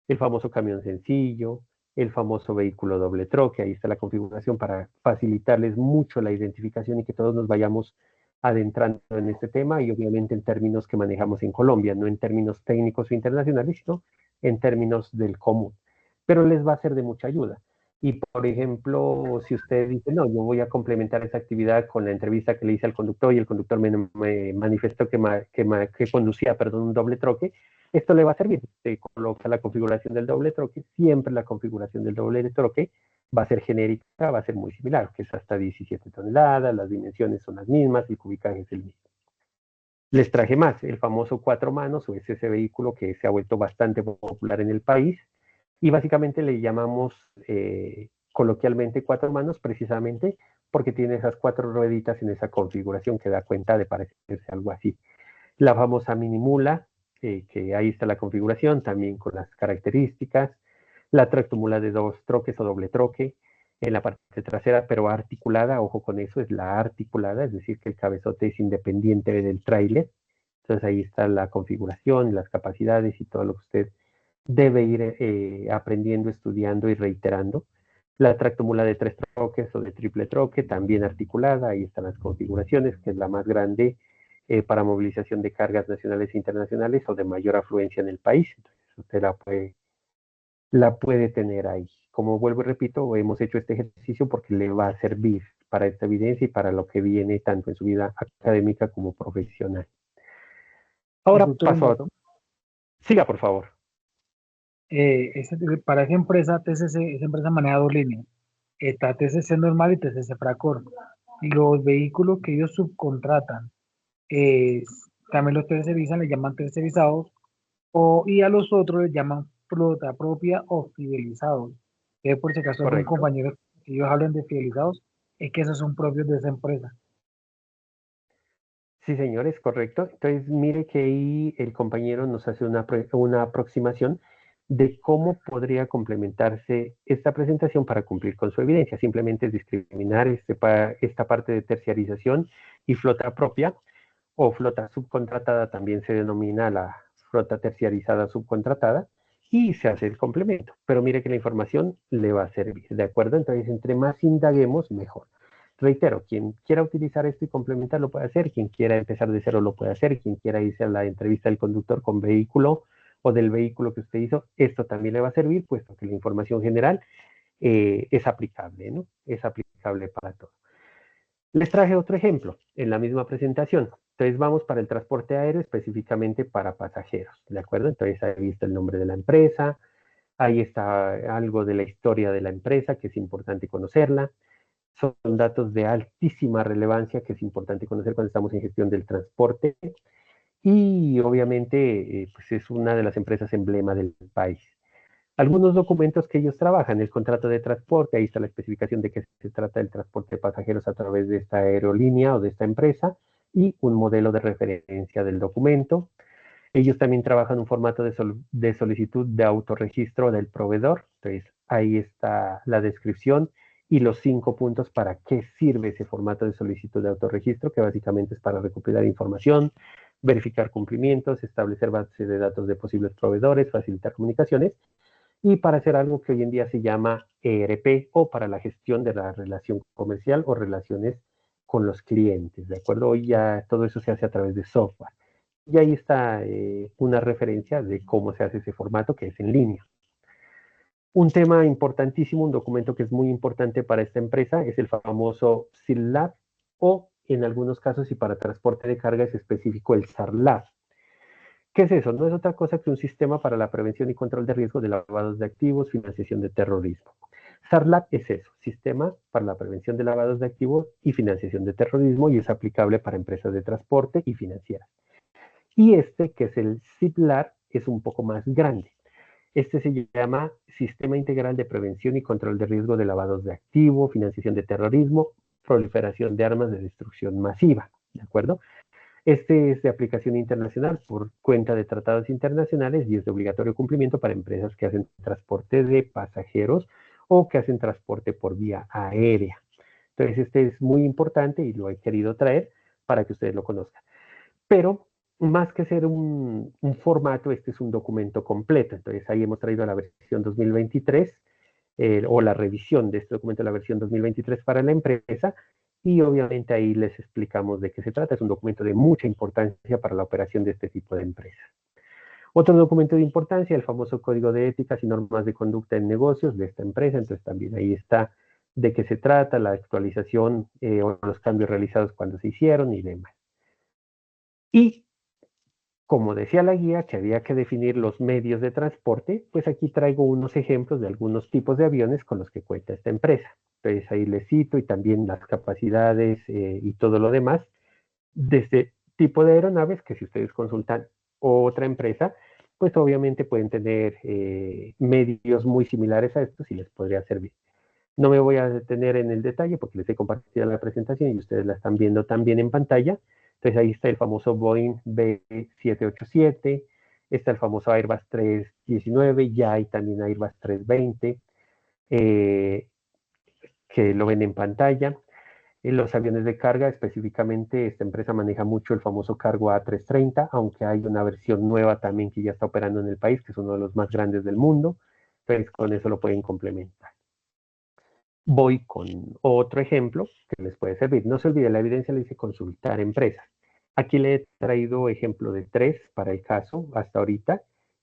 El famoso camión sencillo, el famoso vehículo doble troque, ahí está la configuración para facilitarles mucho la identificación y que todos nos vayamos adentrando en este tema y obviamente en términos que manejamos en Colombia, no en términos técnicos o internacionales, sino en términos del común. Pero les va a ser de mucha ayuda. Y, por ejemplo, si usted dice, no, yo voy a complementar esa actividad con la entrevista que le hice al conductor y el conductor me manifestó que conducía, perdón, un doble troque, esto le va a servir. Se coloca la configuración del doble troque, siempre la configuración del doble troque va a ser genérica, va a ser muy similar, que es hasta 17 toneladas, las dimensiones son las mismas, el cubicaje es el mismo. Les traje más, el famoso 4 manos, o es ese vehículo que se ha vuelto bastante popular en el país, y básicamente le llamamos coloquialmente 4 manos precisamente porque tiene esas 4 rueditas en esa configuración que da cuenta de parecerse algo así. La famosa mini mula, que ahí está la configuración, también con las características. La tractomula de 2 troques o doble troque en la parte trasera, pero articulada, ojo con eso, es la articulada, es decir, que el cabezote es independiente del tráiler. Entonces ahí está la configuración, las capacidades y todo lo que usted debe ir aprendiendo, estudiando y reiterando. La tractomula de 3 troques o de triple troque, también articulada, ahí están las configuraciones, que es la más grande para movilización de cargas nacionales e internacionales o de mayor afluencia en el país. Entonces usted la puede tener ahí. Como vuelvo y repito, hemos hecho este ejercicio porque le va a servir para esta evidencia y para lo que viene tanto en su vida académica como profesional. Ahora paso a... Siga, por favor. Para esa empresa, TCC, esa empresa maneja 2 líneas. Está TCC normal y TCC Fracor. Los vehículos que ellos subcontratan, también los tercerizan, les llaman tercerizados, y a los otros les llaman flota propia o fidelizados. Por si acaso algún compañero que ellos hablan de fidelizados, es que esos son propios de esa empresa. Sí, señores, correcto. Entonces, mire que ahí el compañero nos hace una aproximación de cómo podría complementarse esta presentación para cumplir con su evidencia. Simplemente es discriminar esta parte de terciarización y flota propia o flota subcontratada, también se denomina la flota terciarizada subcontratada, y se hace el complemento. Pero mire que la información le va a servir, ¿de acuerdo? Entonces, entre más indaguemos, mejor. Reitero, quien quiera utilizar esto y complementar lo puede hacer, quien quiera empezar de cero lo puede hacer, quien quiera irse a la entrevista del conductor con vehículo o del vehículo que usted hizo, esto también le va a servir, puesto que la información general es aplicable, ¿no? Es aplicable para todo. Les traje otro ejemplo en la misma presentación. Entonces vamos para el transporte aéreo específicamente para pasajeros, ¿de acuerdo? Entonces ahí está el nombre de la empresa, ahí está algo de la historia de la empresa, que es importante conocerla. Son datos de altísima relevancia que es importante conocer cuando estamos en gestión del transporte. Y obviamente pues es una de las empresas emblema del país. Algunos documentos que ellos trabajan, el contrato de transporte, ahí está la especificación de que se trata del transporte de pasajeros a través de esta aerolínea o de esta empresa y un modelo de referencia del documento. Ellos también trabajan un formato de solicitud de autorregistro del proveedor. Entonces, ahí está la descripción y los 5 puntos para qué sirve ese formato de solicitud de autorregistro, que básicamente es para recopilar información, verificar cumplimientos, establecer base de datos de posibles proveedores, facilitar comunicaciones, y para hacer algo que hoy en día se llama ERP o para la gestión de la relación comercial o relaciones con los clientes, ¿de acuerdo? Hoy ya todo eso se hace a través de software. Y ahí está una referencia de cómo se hace ese formato que es en línea. Un tema importantísimo, un documento que es muy importante para esta empresa es el famoso SILAB o en algunos casos y para transporte de carga es específico el SARLAB. ¿Qué es eso? No es otra cosa que un sistema para la prevención y control de riesgo de lavados de activos, financiación de terrorismo. SARLAB es eso, sistema para la prevención de lavados de activos y financiación de terrorismo, y es aplicable para empresas de transporte y financieras. Y este, que es el SIPLAR, es un poco más grande. Este se llama Sistema Integral de Prevención y Control de Riesgo de Lavados de Activos, Financiación de Terrorismo, Proliferación de Armas de Destrucción Masiva, ¿de acuerdo? Este es de aplicación internacional por cuenta de tratados internacionales y es de obligatorio cumplimiento para empresas que hacen transporte de pasajeros o que hacen transporte por vía aérea. Entonces, este es muy importante y lo he querido traer para que ustedes lo conozcan. Pero más que ser un formato, este es un documento completo. Entonces, ahí hemos traído la versión 2023 o la revisión de este documento, la versión 2023 para la empresa. Y obviamente ahí les explicamos de qué se trata. Es un documento de mucha importancia para la operación de este tipo de empresas. Otro documento de importancia, el famoso Código de Éticas y Normas de Conducta en Negocios de esta empresa, entonces también ahí está de qué se trata, la actualización o los cambios realizados cuando se hicieron y demás. Y como decía la guía que había que definir los medios de transporte, pues aquí traigo unos ejemplos de algunos tipos de aviones con los que cuenta esta empresa. Entonces ahí les cito y también las capacidades y todo lo demás de este tipo de aeronaves que si ustedes consultan otra empresa, pues obviamente pueden tener medios muy similares a estos y les podría servir. No me voy a detener en el detalle porque les he compartido la presentación y ustedes la están viendo también en pantalla. Entonces ahí está el famoso Boeing B787, está el famoso Airbus 319, ya hay también Airbus 320, que lo ven en pantalla. En los aviones de carga, específicamente, esta empresa maneja mucho el famoso Cargo A330, aunque hay una versión nueva también que ya está operando en el país, que es uno de los más grandes del mundo, pues con eso lo pueden complementar. Voy con otro ejemplo que les puede servir. No se olvide, la evidencia le dice consultar empresas. Aquí le he traído ejemplo de 3 para el caso hasta ahorita,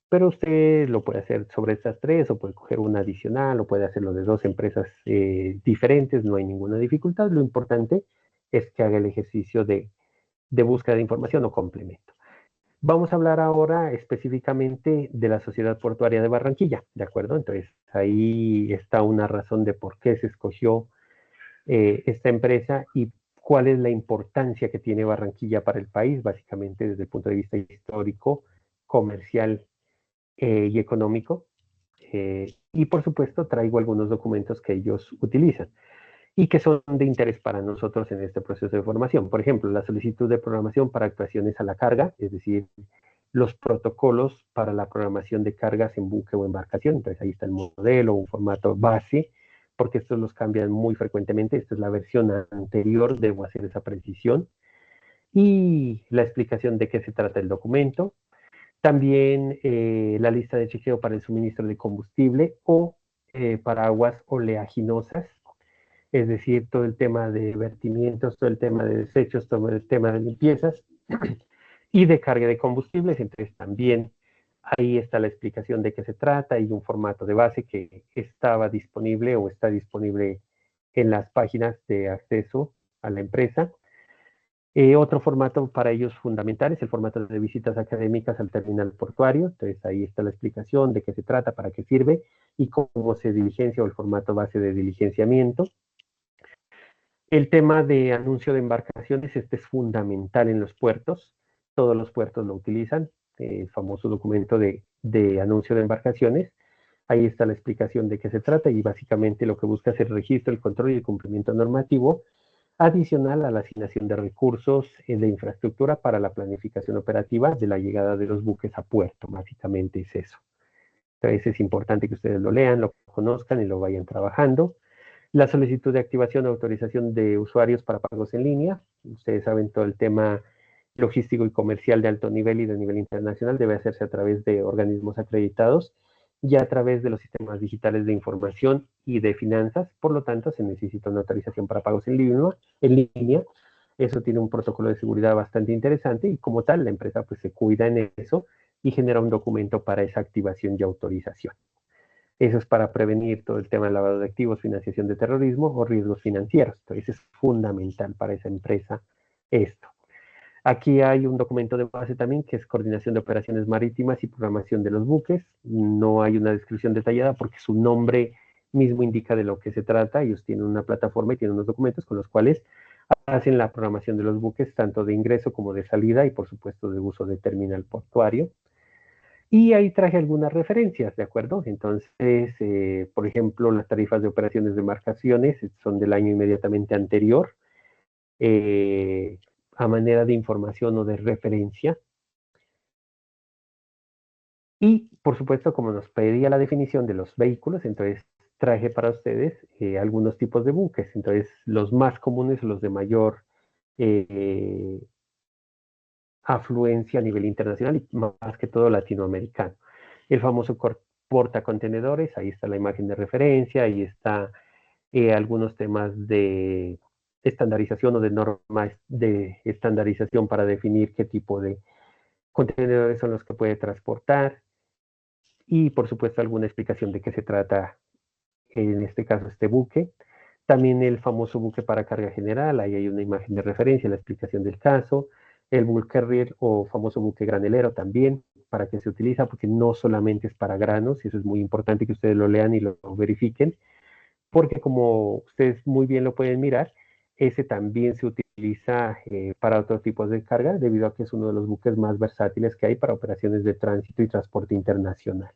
pero usted lo puede hacer sobre estas 3 o puede coger una adicional o puede hacerlo de 2 empresas diferentes, no hay ninguna dificultad. Lo importante es que haga el ejercicio de búsqueda de información o complemento. Vamos a hablar ahora específicamente de la Sociedad Portuaria de Barranquilla, ¿de acuerdo? Entonces, ahí está una razón de por qué se escogió esta empresa y cuál es la importancia que tiene Barranquilla para el país, básicamente desde el punto de vista histórico, comercial y económico. Y por supuesto, traigo algunos documentos que ellos utilizan y que son de interés para nosotros en este proceso de formación. Por ejemplo, la solicitud de programación para actuaciones a la carga, es decir, los protocolos para la programación de cargas en buque o embarcación. Entonces ahí está el modelo, un formato base, porque estos los cambian muy frecuentemente. Esta es la versión anterior, debo hacer esa precisión. Y la explicación de qué se trata el documento. También la lista de chequeo para el suministro de combustible o para aguas oleaginosas, es decir, todo el tema de vertimientos, todo el tema de desechos, todo el tema de limpiezas y de carga de combustibles. Entonces también ahí está la explicación de qué se trata y un formato de base que estaba disponible o está disponible en las páginas de acceso a la empresa. Otro formato para ellos fundamental es el formato de visitas académicas al terminal portuario. Entonces ahí está la explicación de qué se trata, para qué sirve y cómo se diligencia o el formato base de diligenciamiento. El tema de anuncio de embarcaciones, este es fundamental en los puertos. Todos los puertos lo utilizan, el famoso documento de anuncio de embarcaciones. Ahí está la explicación de qué se trata y básicamente lo que busca es el registro, el control y el cumplimiento normativo adicional a la asignación de recursos de infraestructura para la planificación operativa de la llegada de los buques a puerto. Básicamente es eso. Entonces es importante que ustedes lo lean, lo conozcan y lo vayan trabajando. La solicitud de activación o autorización de usuarios para pagos en línea. Ustedes saben todo el tema logístico y comercial de alto nivel y de nivel internacional debe hacerse a través de organismos acreditados y a través de los sistemas digitales de información y de finanzas. Por lo tanto, se necesita una autorización para pagos en línea. Eso tiene un protocolo de seguridad bastante interesante y como tal, la empresa pues se cuida en eso y genera un documento para esa activación y autorización. Eso es para prevenir todo el tema de lavado de activos, financiación de terrorismo o riesgos financieros. Entonces es fundamental para esa empresa esto. Aquí hay un documento de base también que es coordinación de operaciones marítimas y programación de los buques. No hay una descripción detallada porque su nombre mismo indica de lo que se trata. Ellos tienen una plataforma y tienen unos documentos con los cuales hacen la programación de los buques, tanto de ingreso como de salida y por supuesto de uso de terminal portuario. Y ahí traje algunas referencias, ¿de acuerdo? Entonces, por ejemplo, las tarifas de operaciones de embarcaciones son del año inmediatamente anterior, a manera de información o de referencia. Y, por supuesto, como nos pedía la definición de los vehículos, entonces traje para ustedes algunos tipos de buques. Entonces, los más comunes, los de mayor afluencia a nivel internacional y más que todo latinoamericano. El famoso portacontenedores, ahí está la imagen de referencia, ahí está algunos temas de estandarización o de normas de estandarización para definir qué tipo de contenedores son los que puede transportar y por supuesto alguna explicación de qué se trata en este caso este buque. También el famoso buque para carga general, ahí hay una imagen de referencia, la explicación del caso. El bulk carrier o famoso buque granelero también, para qué se utiliza, porque no solamente es para granos, y eso es muy importante que ustedes lo lean y lo verifiquen, porque como ustedes muy bien lo pueden mirar, ese también se utiliza para otros tipos de carga, debido a que es uno de los buques más versátiles que hay para operaciones de tránsito y transporte internacional.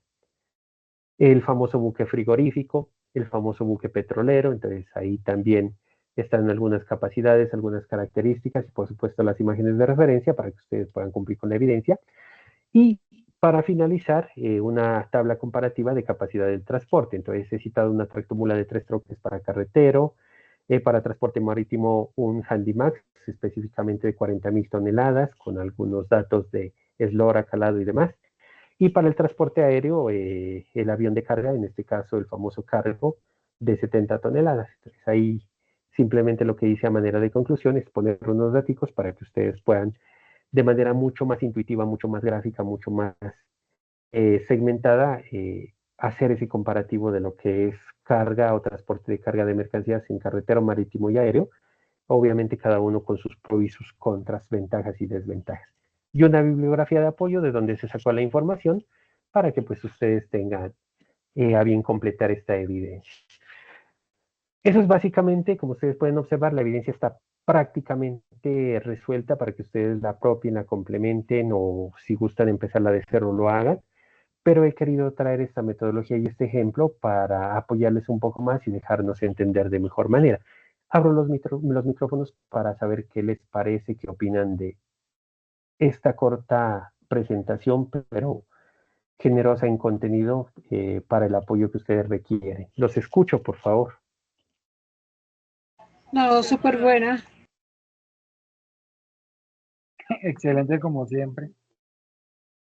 El famoso buque frigorífico, el famoso buque petrolero, entonces ahí también están algunas capacidades, algunas características y por supuesto las imágenes de referencia para que ustedes puedan cumplir con la evidencia. Y para finalizar, una tabla comparativa de capacidad del transporte. Entonces he citado una tractomula de 3 troques para carretero, para transporte marítimo un Handymax, específicamente de 40.000 toneladas, con algunos datos de eslora, calado y demás. Y para el transporte aéreo, el avión de carga, en este caso el famoso cargo, de 70 toneladas. Entonces ahí simplemente lo que hice a manera de conclusión es poner unos datos para que ustedes puedan de manera mucho más intuitiva, mucho más gráfica, mucho más segmentada, hacer ese comparativo de lo que es carga o transporte de carga de mercancías en carretero, marítimo y aéreo, obviamente cada uno con sus pros y sus contras, ventajas y desventajas. Y una bibliografía de apoyo de donde se sacó la información para que pues ustedes tengan a bien completar esta evidencia. Eso es básicamente, como ustedes pueden observar, la evidencia está prácticamente resuelta para que ustedes la apropien, la complementen o si gustan empezarla de cero lo hagan, pero he querido traer esta metodología y este ejemplo para apoyarles un poco más y dejarnos entender de mejor manera. Abro los micrófonos para saber qué les parece, qué opinan de esta corta presentación, pero generosa en contenido para el apoyo que ustedes requieren. Los escucho, por favor. No, súper buena. Excelente como siempre.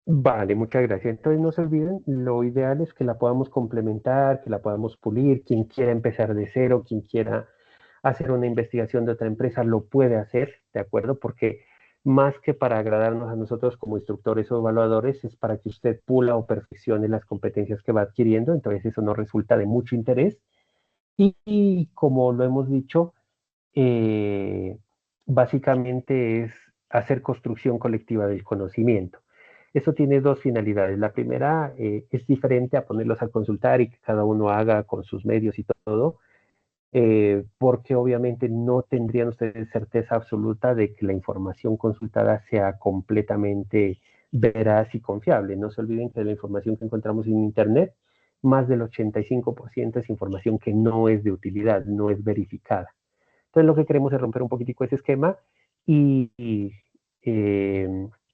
Vale, muchas gracias. Entonces no se olviden, lo ideal es que la podamos complementar, que la podamos pulir. Quien quiera empezar de cero, quien quiera hacer una investigación de otra empresa, lo puede hacer, ¿de acuerdo? Porque más que para agradarnos a nosotros como instructores o evaluadores, es para que usted pula o perfeccione las competencias que va adquiriendo. Entonces eso nos resulta de mucho interés. Y como lo hemos dicho, básicamente es hacer construcción colectiva del conocimiento. Eso tiene dos finalidades. La primera es diferente a ponerlos a consultar y que cada uno haga con sus medios y todo, porque obviamente no tendrían ustedes certeza absoluta de que la información consultada sea completamente veraz y confiable. No se olviden que la información que encontramos en Internet, más del 85% es información que no es de utilidad, no es verificada. Entonces lo que queremos es romper un poquitico ese esquema y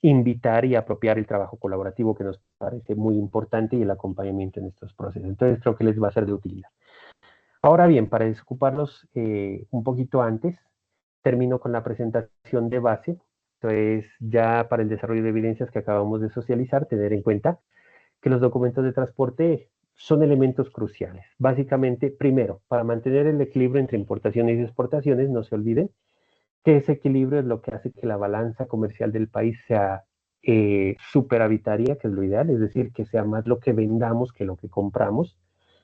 invitar y apropiar el trabajo colaborativo que nos parece muy importante y el acompañamiento en estos procesos. Entonces creo que les va a ser de utilidad. Ahora bien, para desocuparlos un poquito antes, termino con la presentación de base. Entonces ya para el desarrollo de evidencias que acabamos de socializar, tener en cuenta que los documentos de transporte son elementos cruciales. Básicamente, primero, para mantener el equilibrio entre importaciones y exportaciones, no se olviden que ese equilibrio es lo que hace que la balanza comercial del país sea superavitaria, que es lo ideal, es decir, que sea más lo que vendamos que lo que compramos.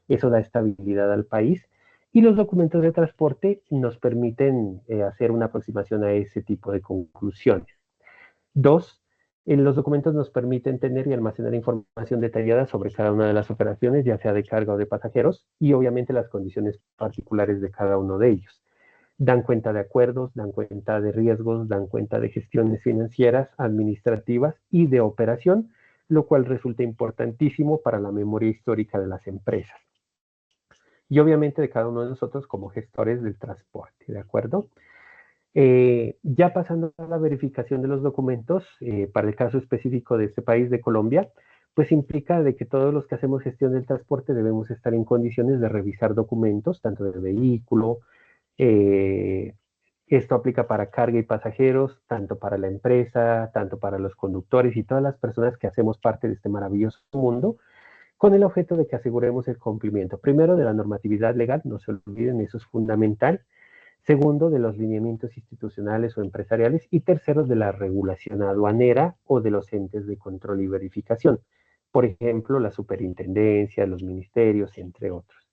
Eso da estabilidad al país. Y los documentos de transporte nos permiten hacer una aproximación a ese tipo de conclusiones. Dos, los documentos nos permiten tener y almacenar información detallada sobre cada una de las operaciones, ya sea de carga o de pasajeros, y obviamente las condiciones particulares de cada uno de ellos. Dan cuenta de acuerdos, dan cuenta de riesgos, dan cuenta de gestiones financieras, administrativas y de operación, lo cual resulta importantísimo para la memoria histórica de las empresas. Y obviamente de cada uno de nosotros como gestores del transporte, ¿de acuerdo? Ya pasando a la verificación de los documentos, para el caso específico de este país, de Colombia, pues implica de que todos los que hacemos gestión del transporte debemos estar en condiciones de revisar documentos, tanto del vehículo, esto aplica para carga y pasajeros, tanto para la empresa, tanto para los conductores y todas las personas que hacemos parte de este maravilloso mundo, con el objeto de que aseguremos el cumplimiento, primero de la normatividad legal, no se olviden, eso es fundamental. Segundo, de los lineamientos institucionales o empresariales. Y tercero, de la regulación aduanera o de los entes de control y verificación. Por ejemplo, la superintendencia, los ministerios, entre otros.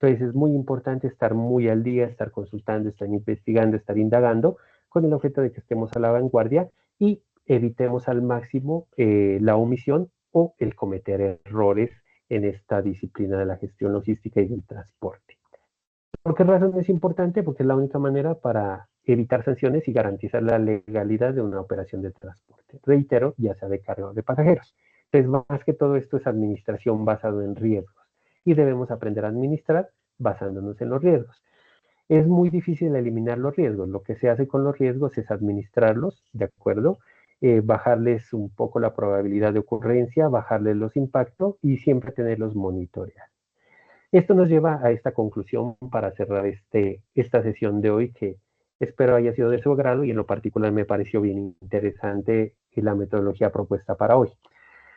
Entonces es muy importante estar muy al día, estar consultando, estar investigando, estar indagando, con el objeto de que estemos a la vanguardia y evitemos al máximo la omisión o el cometer errores en esta disciplina de la gestión logística y del transporte. ¿Por qué razón es importante? Porque es la única manera para evitar sanciones y garantizar la legalidad de una operación de transporte. Reitero, ya sea de carga o de pasajeros. Entonces, más que todo esto es administración basado en riesgos y debemos aprender a administrar basándonos en los riesgos. Es muy difícil eliminar los riesgos. Lo que se hace con los riesgos es administrarlos, ¿de acuerdo? Bajarles un poco la probabilidad de ocurrencia, bajarles los impactos y siempre tenerlos monitoreados. Esto nos lleva a esta conclusión para cerrar esta sesión de hoy, que espero haya sido de su agrado y en lo particular me pareció bien interesante la metodología propuesta para hoy.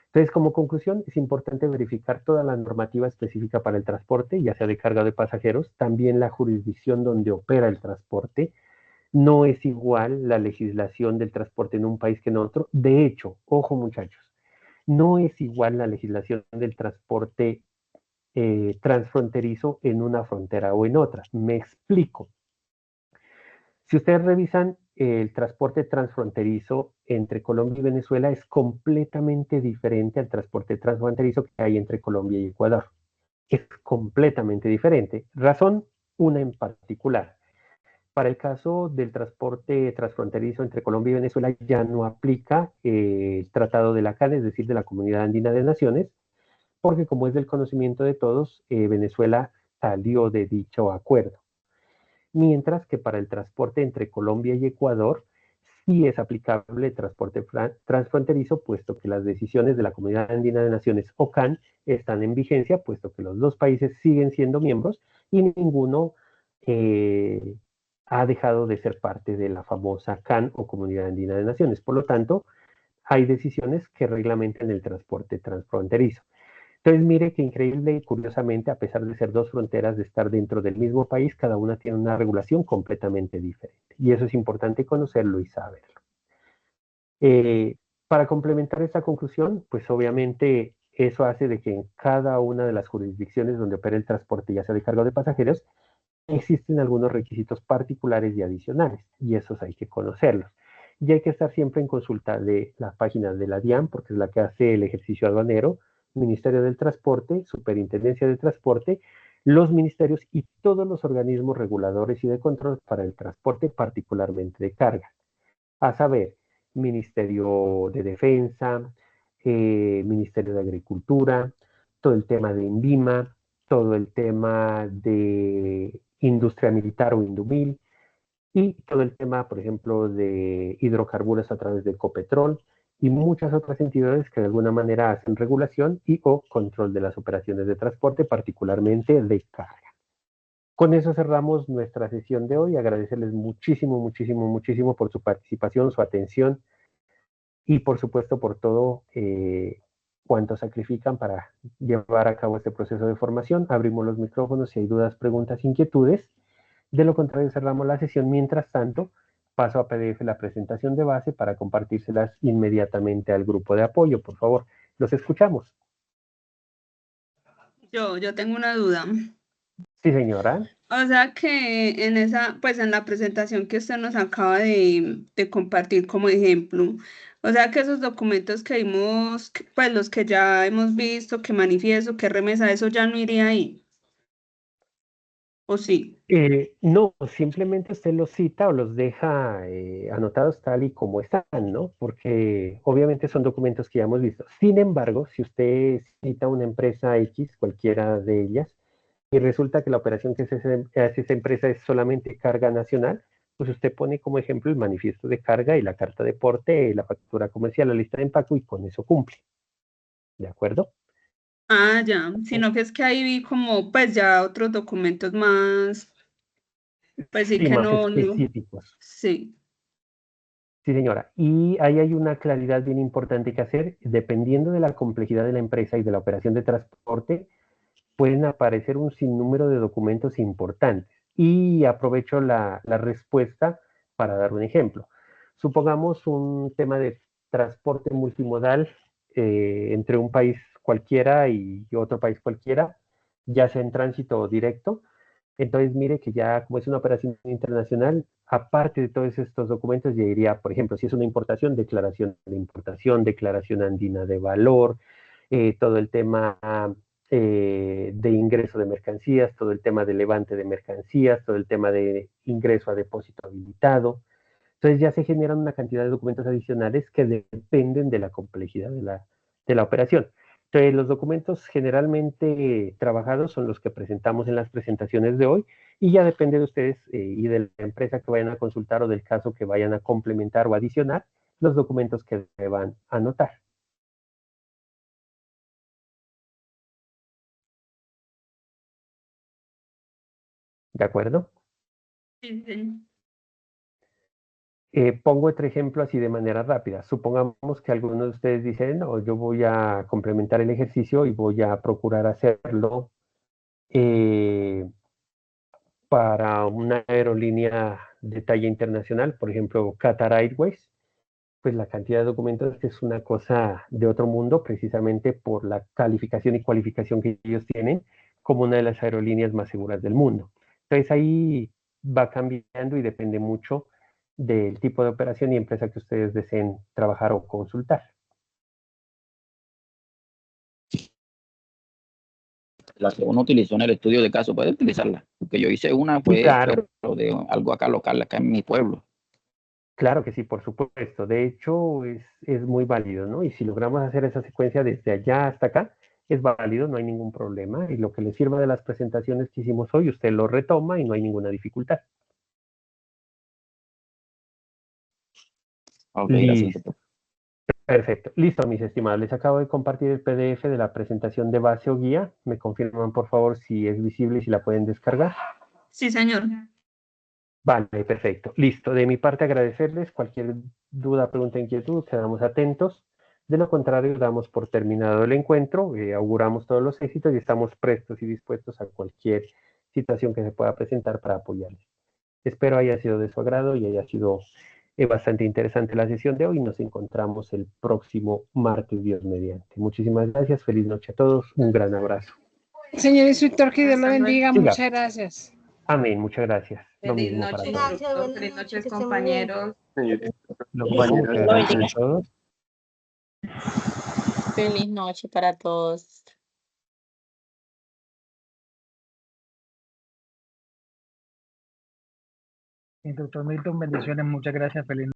Entonces, como conclusión, es importante verificar toda la normativa específica para el transporte, ya sea de carga o de pasajeros, también la jurisdicción donde opera el transporte. No es igual la legislación del transporte en un país que en otro. De hecho, ojo muchachos, no es igual la legislación del transporte transfronterizo en una frontera o en otra. Me explico. Si ustedes revisan el transporte transfronterizo entre Colombia y Venezuela, es completamente diferente al transporte transfronterizo que hay entre Colombia y Ecuador. Es completamente diferente. Razón, una en particular. Para el caso del transporte transfronterizo entre Colombia y Venezuela ya no aplica el Tratado de la CAN, es decir, de la Comunidad Andina de Naciones, porque como es del conocimiento de todos, Venezuela salió de dicho acuerdo. Mientras que para el transporte entre Colombia y Ecuador sí es aplicable el transporte transfronterizo, puesto que las decisiones de la Comunidad Andina de Naciones o CAN están en vigencia, puesto que los dos países siguen siendo miembros y ninguno ha dejado de ser parte de la famosa CAN o Comunidad Andina de Naciones. Por lo tanto, hay decisiones que reglamentan el transporte transfronterizo. Entonces, mire que increíble y curiosamente, a pesar de ser dos fronteras, de estar dentro del mismo país, cada una tiene una regulación completamente diferente. Y eso es importante conocerlo y saberlo. Para complementar esta conclusión, pues obviamente eso hace de que en cada una de las jurisdicciones donde opera el transporte, ya sea de carga o de pasajeros, existen algunos requisitos particulares y adicionales, y esos hay que conocerlos. Y hay que estar siempre en consulta de la página de la DIAN, porque es la que hace el ejercicio aduanero, Ministerio del Transporte, Superintendencia de Transporte, los ministerios y todos los organismos reguladores y de control para el transporte, particularmente de carga. A saber, Ministerio de Defensa, Ministerio de Agricultura, todo el tema de INVIMA, todo el tema de industria militar o Indumil, y todo el tema, por ejemplo, de hidrocarburos a través de Ecopetrol y muchas otras entidades que de alguna manera hacen regulación y o control de las operaciones de transporte, particularmente de carga. Con eso cerramos nuestra sesión de hoy. Agradecerles muchísimo, muchísimo, muchísimo por su participación, su atención y por supuesto por todo cuanto sacrifican para llevar a cabo este proceso de formación. Abrimos los micrófonos si hay dudas, preguntas, inquietudes. De lo contrario, cerramos la sesión. Mientras tanto, paso a PDF la presentación de base para compartírselas inmediatamente al grupo de apoyo. Por favor, los escuchamos. Yo tengo una duda. Sí, señora. O sea que en esa, pues en la presentación que usted nos acaba de compartir como ejemplo, o sea que esos documentos que vimos, pues los que ya hemos visto, que manifiesto, que remesa, eso ya no iría ahí. ¿O sí? No, simplemente usted los cita o los deja anotados tal y como están, ¿no? Porque obviamente son documentos que ya hemos visto. Sin embargo, si usted cita una empresa X, cualquiera de ellas, y resulta que la operación que hace esa empresa es solamente carga nacional, pues usted pone como ejemplo el manifiesto de carga y la carta de porte, la factura comercial, la lista de empaque y con eso cumple. ¿De acuerdo? Ah, ya, sino que es que ahí vi como pues ya otros documentos más, pues sí Sí, que más no, específicos. sí. Sí, señora. Y ahí hay una claridad bien importante que hacer. Dependiendo de la complejidad de la empresa y de la operación de transporte, pueden aparecer un sinnúmero de documentos importantes. Y aprovecho la respuesta para dar un ejemplo. Supongamos un tema de transporte multimodal entre un país cualquiera y otro país cualquiera, ya sea en tránsito directo. Entonces, mire que ya como es una operación internacional, aparte de todos estos documentos, ya iría, por ejemplo, si es una importación, declaración de importación, declaración andina de valor, todo el tema de ingreso de mercancías, todo el tema de levante de mercancías, todo el tema de ingreso a depósito habilitado. Entonces ya se generan una cantidad de documentos adicionales que dependen de la complejidad de la operación. Entonces los documentos generalmente trabajados son los que presentamos en las presentaciones de hoy y ya depende de ustedes y de la empresa que vayan a consultar o del caso que vayan a complementar o adicionar los documentos que deban anotar. ¿De acuerdo? Sí, señor. Pongo otro ejemplo así de manera rápida. Supongamos que algunos de ustedes dicen, no, yo voy a complementar el ejercicio y voy a procurar hacerlo para una aerolínea de talla internacional, por ejemplo, Qatar Airways. Pues la cantidad de documentos es una cosa de otro mundo, precisamente por la calificación y cualificación que ellos tienen como una de las aerolíneas más seguras del mundo. Entonces ahí va cambiando y depende mucho del tipo de operación y empresa que ustedes deseen trabajar o consultar. La que uno utilizó en el estudio de caso, puede utilizarla. Porque yo hice una, Sí, claro, pero de algo acá local, acá en mi pueblo. claro que sí, por supuesto. De hecho, es muy válido, ¿no? Y si logramos hacer esa secuencia desde allá hasta acá, es válido, no hay ningún problema. Y lo que le sirva de las presentaciones que hicimos hoy, usted lo retoma y no hay ninguna dificultad. Ok, gracias, Listo, doctor. perfecto. Listo, mis estimados. Les acabo de compartir el PDF de la presentación de base o guía. Me confirman, por favor, si es visible y si la pueden descargar. Sí, señor. Vale, perfecto. Listo. De mi parte, agradecerles. Cualquier duda, pregunta, inquietud, quedamos atentos. De lo contrario, damos por terminado el encuentro, auguramos todos los éxitos y estamos prestos y dispuestos a cualquier situación que se pueda presentar para apoyarles. Espero haya sido de su agrado y haya sido bastante interesante la sesión de hoy. Nos encontramos el próximo martes, Dios mediante. Muchísimas gracias. Feliz noche a todos. Un gran abrazo. Señor instructor, que Dios lo Hasta luego. bendiga. Siga. Muchas gracias. Amén. Muchas gracias. Lo Feliz mismo para noche, todos. instructor. Feliz noches, compañeros. Lo mismo. Muchas gracias a todos. Feliz noche para todos. Doctor Milton, bendiciones, muchas gracias, feliz